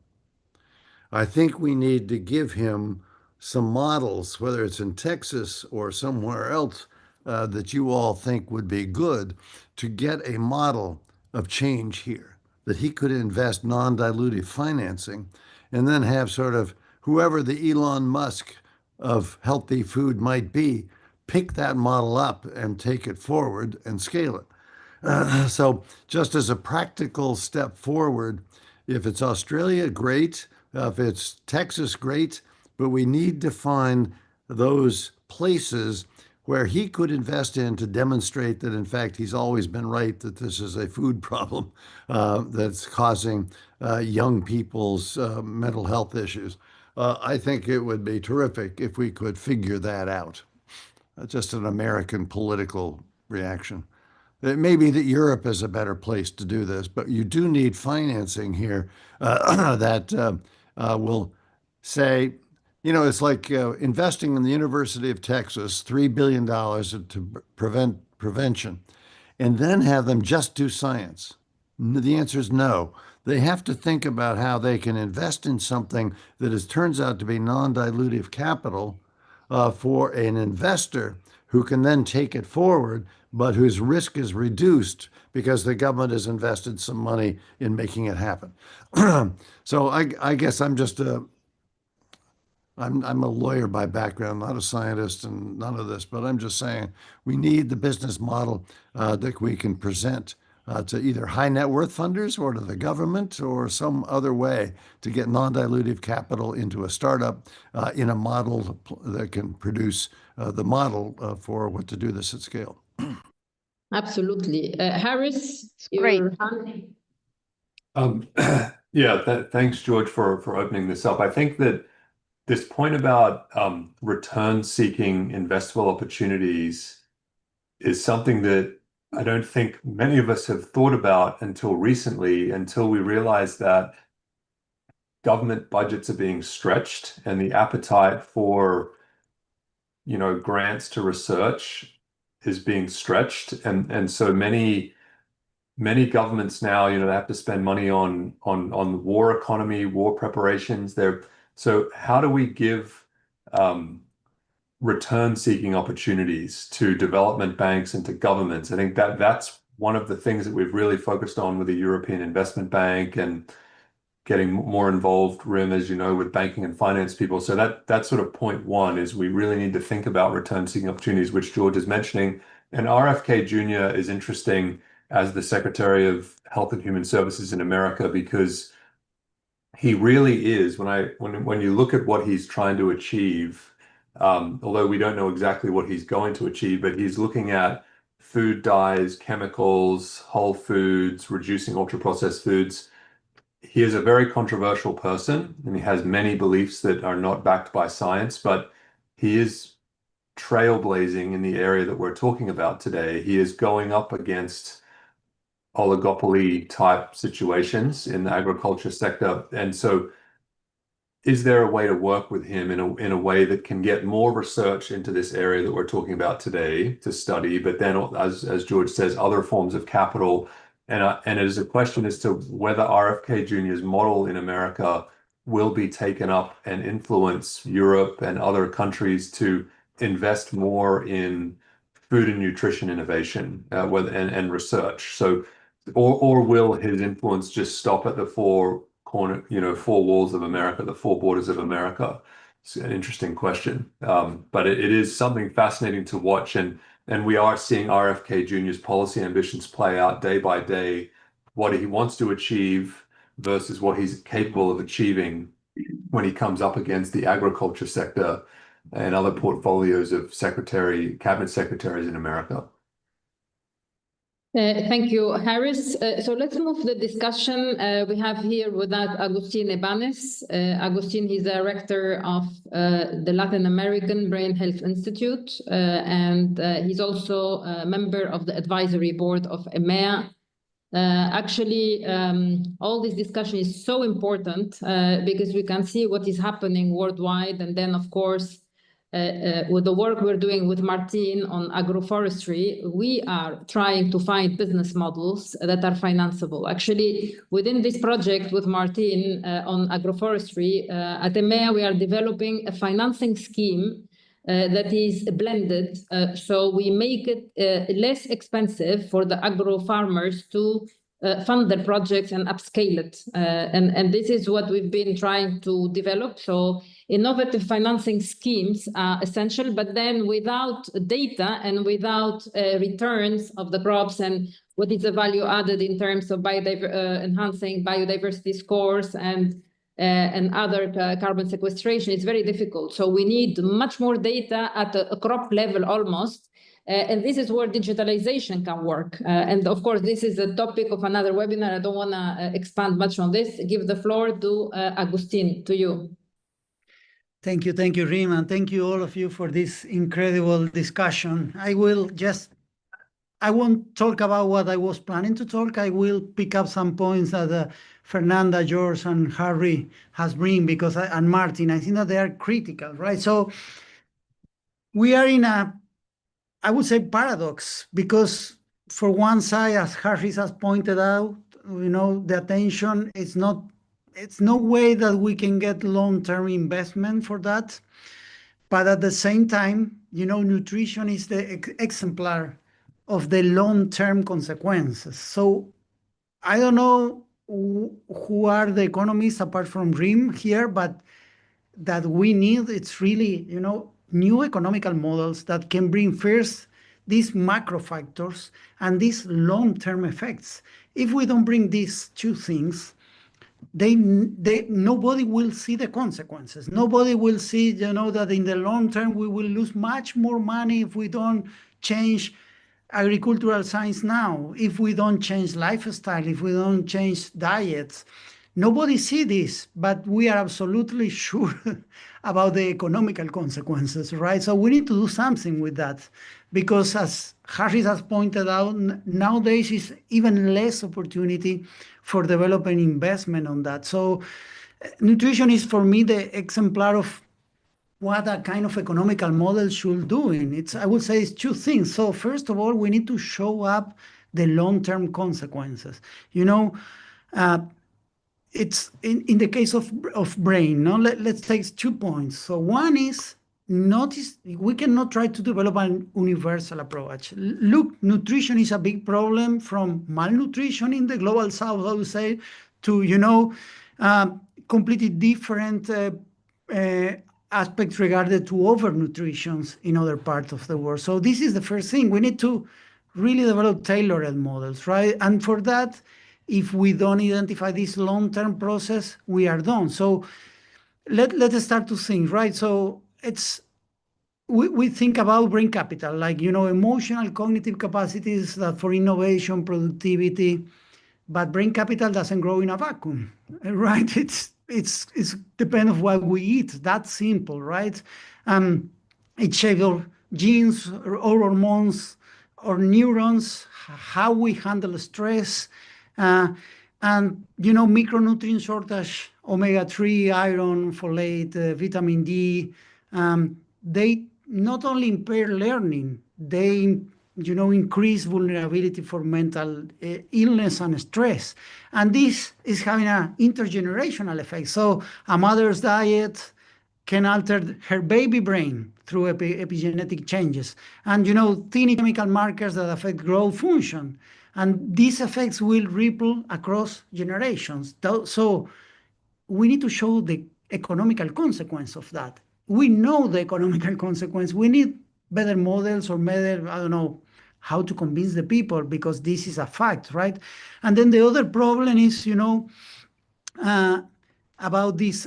I think we need to give him some models, whether it's in Texas or somewhere else that you all think would be good, to get a model of change here, that he could invest non-dilutive financing and then have sort of whoever the Elon Musk of healthy food might be, pick that model up and take it forward and scale it. So just as a practical step forward, if it's Australia, great. If it's Texas, great. But we need to find those places where he could invest in to demonstrate that, in fact, he's always been right, that this is a food problem that's causing young people's mental health issues. I think it would be terrific if we could figure that out. Just an American political reaction. It may be that Europe is a better place to do this, but you do need financing here that will say, you know, it's like investing in the University of Texas, $3 billion to prevent prevention, and then have them just do science. The answer is no. They have to think about how they can invest in something that turns out to be non-dilutive capital for an investor who can then take it forward, but whose risk is reduced because the government has invested some money in making it happen. So I guess I'm just I'm a lawyer by background, not a scientist and none of this, but I'm just saying we need the business model that we can present to either high net worth funders or to the government or some other way to get non-dilutive capital into a startup in a model that can produce the model for what to do this at scale. Absolutely. Harris, Great. your hand. Yeah, thanks, George, for opening this up. I think that this point about return-seeking investable opportunities is something that I don't think many of us have thought about until recently, until we realized that government budgets are being stretched and the appetite for, you know, grants to research is being stretched, and so many governments now, you know, they have to spend money on the war economy, war preparations. So how do we give return-seeking opportunities to development banks and to governments? I think that's one of the things that we've really focused on with the European Investment Bank and getting more involved, Rim, as you know, with banking and finance people. So that's sort of point one, is we really need to think about return-seeking opportunities, which George is mentioning. And RFK Jr. is interesting as the Secretary of Health and Human Services in America, because he really is, when you look at what he's trying to achieve, although we don't know exactly what he's going to achieve, but he's looking at food dyes, chemicals, whole foods, reducing ultra-processed foods. He is a very controversial person, and he has many beliefs that are not backed by science, but he is trailblazing in the area that we're talking about today. He is going up against oligopoly type situations in the agriculture sector. And so is there a way to work with him in a way that can get more research into this area that we're talking about today to study, but then, as George says, other forms of capital? And it is a question as to whether RFK Jr.'s model in America will be taken up and influence Europe and other countries to invest more in food and nutrition innovation and research. So, or will his influence just stop at the four walls of America, the four borders of America? It's an interesting question, but it is something fascinating to watch, and we are seeing RFK Jr.'s policy ambitions play out day by day, what he wants to achieve versus what he's capable of achieving when he comes up against the agriculture sector and other portfolios of cabinet secretaries in America. Thank you, Harris. So let's move the discussion. We have here with us Agustin Ebanes. Agustin, he's director of the Latin American Brain Health Institute, and he's also a member of the advisory board of EMEA. Actually, all this discussion is so important because we can see what is happening worldwide, and then, of course, with the work we're doing with Martin on agroforestry, we are trying to find business models that are financeable. Actually, within this project with Martin on agroforestry, at EMEA, we are developing a financing scheme that is blended. So we make it less expensive for the agro farmers to fund their projects and upscale it. And this is what we've been trying to develop. So innovative financing schemes are essential, but then without data and without returns of the crops and what is the value added in terms of enhancing biodiversity scores and other carbon sequestration, it's very difficult. So we need much more data at a crop level almost. And this is where digitalization can work. And of course, this is a topic of another webinar. I don't want to expand much on this. Give the floor to Agustin, to you. Thank you, Rim, and thank you all of you for this incredible discussion. I won't talk about what I was planning to talk. I will pick up some points that Fernanda, George, and Harry has bring and Martin. I think that they are critical, right? So we are in I would say, paradox, because for one side, as Harry has pointed out, the attention it's no way that we can get long-term investment for that. But at the same time, nutrition is the exemplar of the long-term consequences. So I don't know who are the economists apart from Rim here, but that we need, it's really, new economical models that can bring first these macro factors and these long-term effects. If we don't bring these two things, nobody will see the consequences. Nobody will see, that in the long term, we will lose much more money if we don't change agricultural science now, if we don't change lifestyle, if we don't change diets. Nobody see this, but we are absolutely sure about the economical consequences, right? So we need to do something with that, because as Harris has pointed out, nowadays is even less opportunity for developing investment on that. So nutrition is, for me, the exemplar of what a kind of economical model should do. I would say it's two things. So first of all, we need to show up the long-term consequences. It's in the case of brain. Let's take 2 points. So one is, notice we cannot try to develop an universal approach. Look, nutrition is a big problem, from malnutrition in the global south, I would say, to completely different aspects regarded to overnutrition in other parts of the world. So this is the first thing. We need to really develop tailored models, right? And for that, if we don't identify this long-term process, we are done. So let's start to think, right? So we think about brain capital, like, emotional, cognitive capacities that for innovation, productivity, but brain capital doesn't grow in a vacuum, right? It's depends on what we eat. That's simple, right? It shapes genes or hormones or neurons, how we handle stress, and micronutrient shortage, omega-3, iron, folate, vitamin D, they not only impair learning, they increase vulnerability for mental illness and stress. And this is having an intergenerational effect. So a mother's diet can alter her baby brain through epigenetic changes. And thin chemical markers that affect growth function. And these effects will ripple across generations. So we need to show the economical consequence of that. We know the economical consequence. We need better models or better, I don't know, how to convince the people, because this is a fact, right? And then the other problem is, about this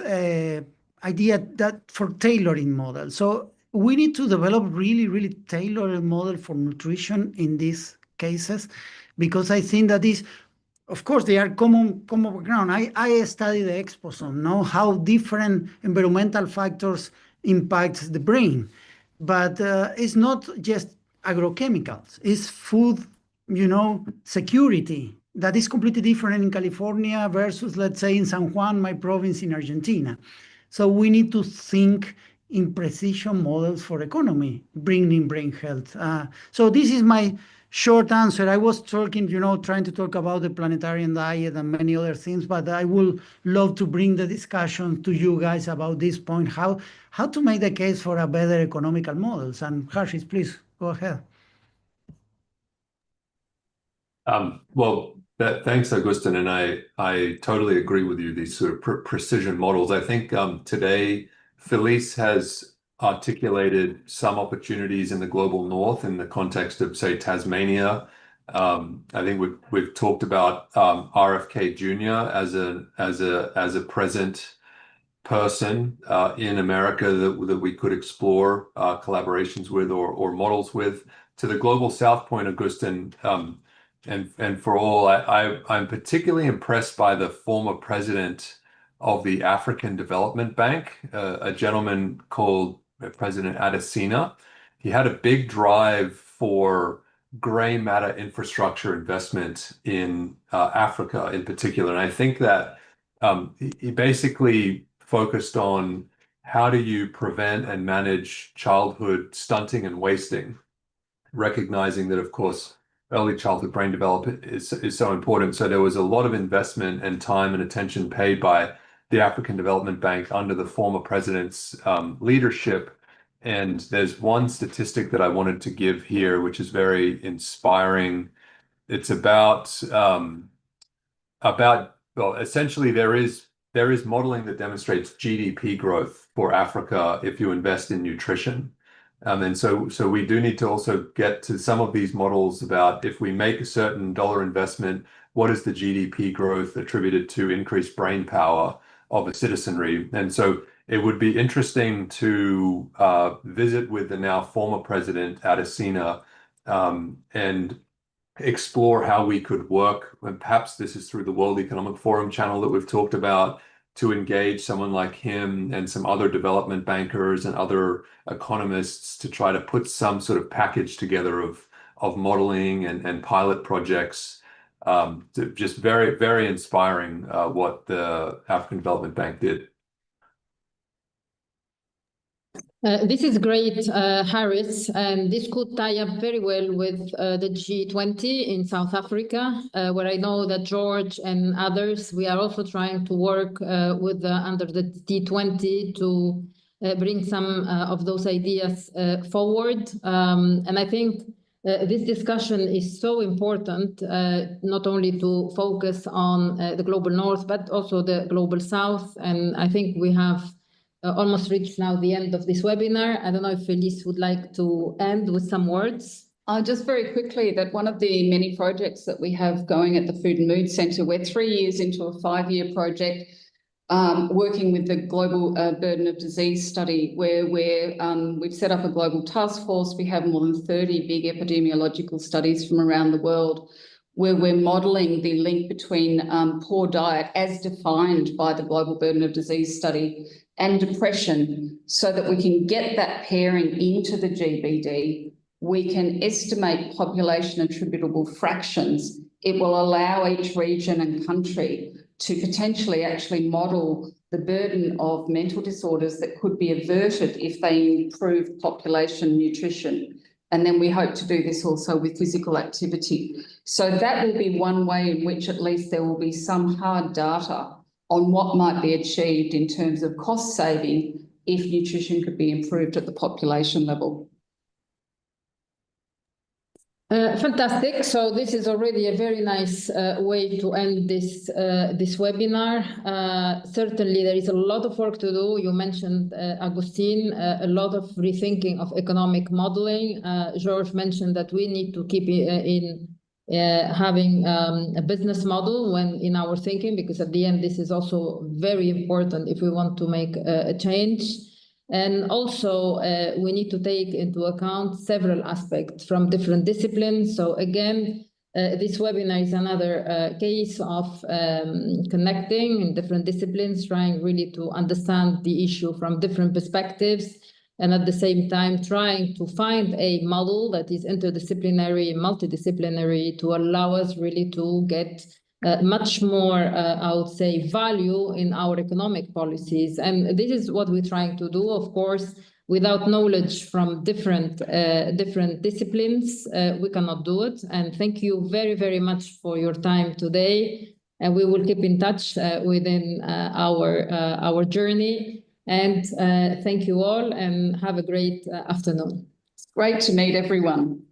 idea that for tailoring models. So we need to develop really, really tailored model for nutrition in these cases, because I think that is, of course, they are common background. I study the exposome, know how different environmental factors impact the brain. But it's not just agrochemicals, it's food, security. That is completely different in California versus, let's say, in San Juan, my province in Argentina. So we need to think in precision models for economy, bringing brain health. So this is my short answer. I was talking, trying to talk about the planetarian diet and many other things, but I would love to bring the discussion to you guys about this point, how to make the case for a better economical models. And Harshit, please go ahead. Thanks, Agustin, and I totally agree with you, these sort of precision models. I think today Felice has articulated some opportunities in the global north in the context of, say, Tasmania. I think we've talked about RFK Jr. as a present person in America that we could explore collaborations with or models with. To the global south point, Agustin, and for all, I'm particularly impressed by the former president of the African Development Bank, a gentleman called President Adesina. He had a big drive for gray matter infrastructure investment in Africa in particular. And I think that he basically focused on how do you prevent and manage childhood stunting and wasting, recognizing that, of course, early childhood brain development is so important. So there was a lot of investment and time and attention paid by the African Development Bank under the former president's leadership. And there's one statistic that I wanted to give here, which is very inspiring. It's about well, essentially there is modeling that demonstrates GDP growth for Africa if you invest in nutrition. And so we do need to also get to some of these models about if we make a certain dollar investment, what is the GDP growth attributed to increased brain power of a citizenry? And so it would be interesting to visit with the now former president, Adesina, and explore how we could work, and perhaps this is through the World Economic Forum channel that we've talked about, to engage someone like him and some other development bankers and other economists to try to put some sort of package together of modeling and pilot projects. Just very, very inspiring what the African Development Bank did. This is great, Harris, and this could tie up very well with the G20 in South Africa, where I know that George and others, we are also trying to work with under the G20 to bring some of those ideas forward. And I think this discussion is so important, not only to focus on the global north, but also the global south. And I think we have almost reached now the end of this webinar. I don't know if Felice would like to end with some words. Just very quickly, that one of the many projects that we have going at the Food and Mood Centre, we're 3 years into a 5-year project working with the Global Burden of Disease study, where we've set up a global task force. We have more than 30 big epidemiological studies from around the world, where we're modelling the link between poor diet as defined by the Global Burden of Disease study and depression so that we can get that pairing into the GBD. We can estimate population attributable fractions. It will allow each region and country to potentially actually model the burden of mental disorders that could be averted if they improve population nutrition. And then we hope to do this also with physical activity. So that will be one way in which at least there will be some hard data on what might be achieved in terms of cost saving if nutrition could be improved at the population level. Fantastic. So this is already a very nice way to end this webinar. Certainly, there is a lot of work to do. You mentioned, Agustin, a lot of rethinking of economic modeling. George mentioned that we need to keep having a business model in our thinking, because at the end, this is also very important if we want to make a change. And also, we need to take into account several aspects from different disciplines. So again, this webinar is another case of connecting in different disciplines, trying really to understand the issue from different perspectives, and at the same time trying to find a model that is interdisciplinary, multidisciplinary, to allow us really to get much more, I would say, value in our economic policies. And this is what we're trying to do. Of course, without knowledge from different disciplines, we cannot do it. And thank you very, very much for your time today. And we will keep in touch within our journey. And thank you all, and have a great afternoon. It's great to meet everyone.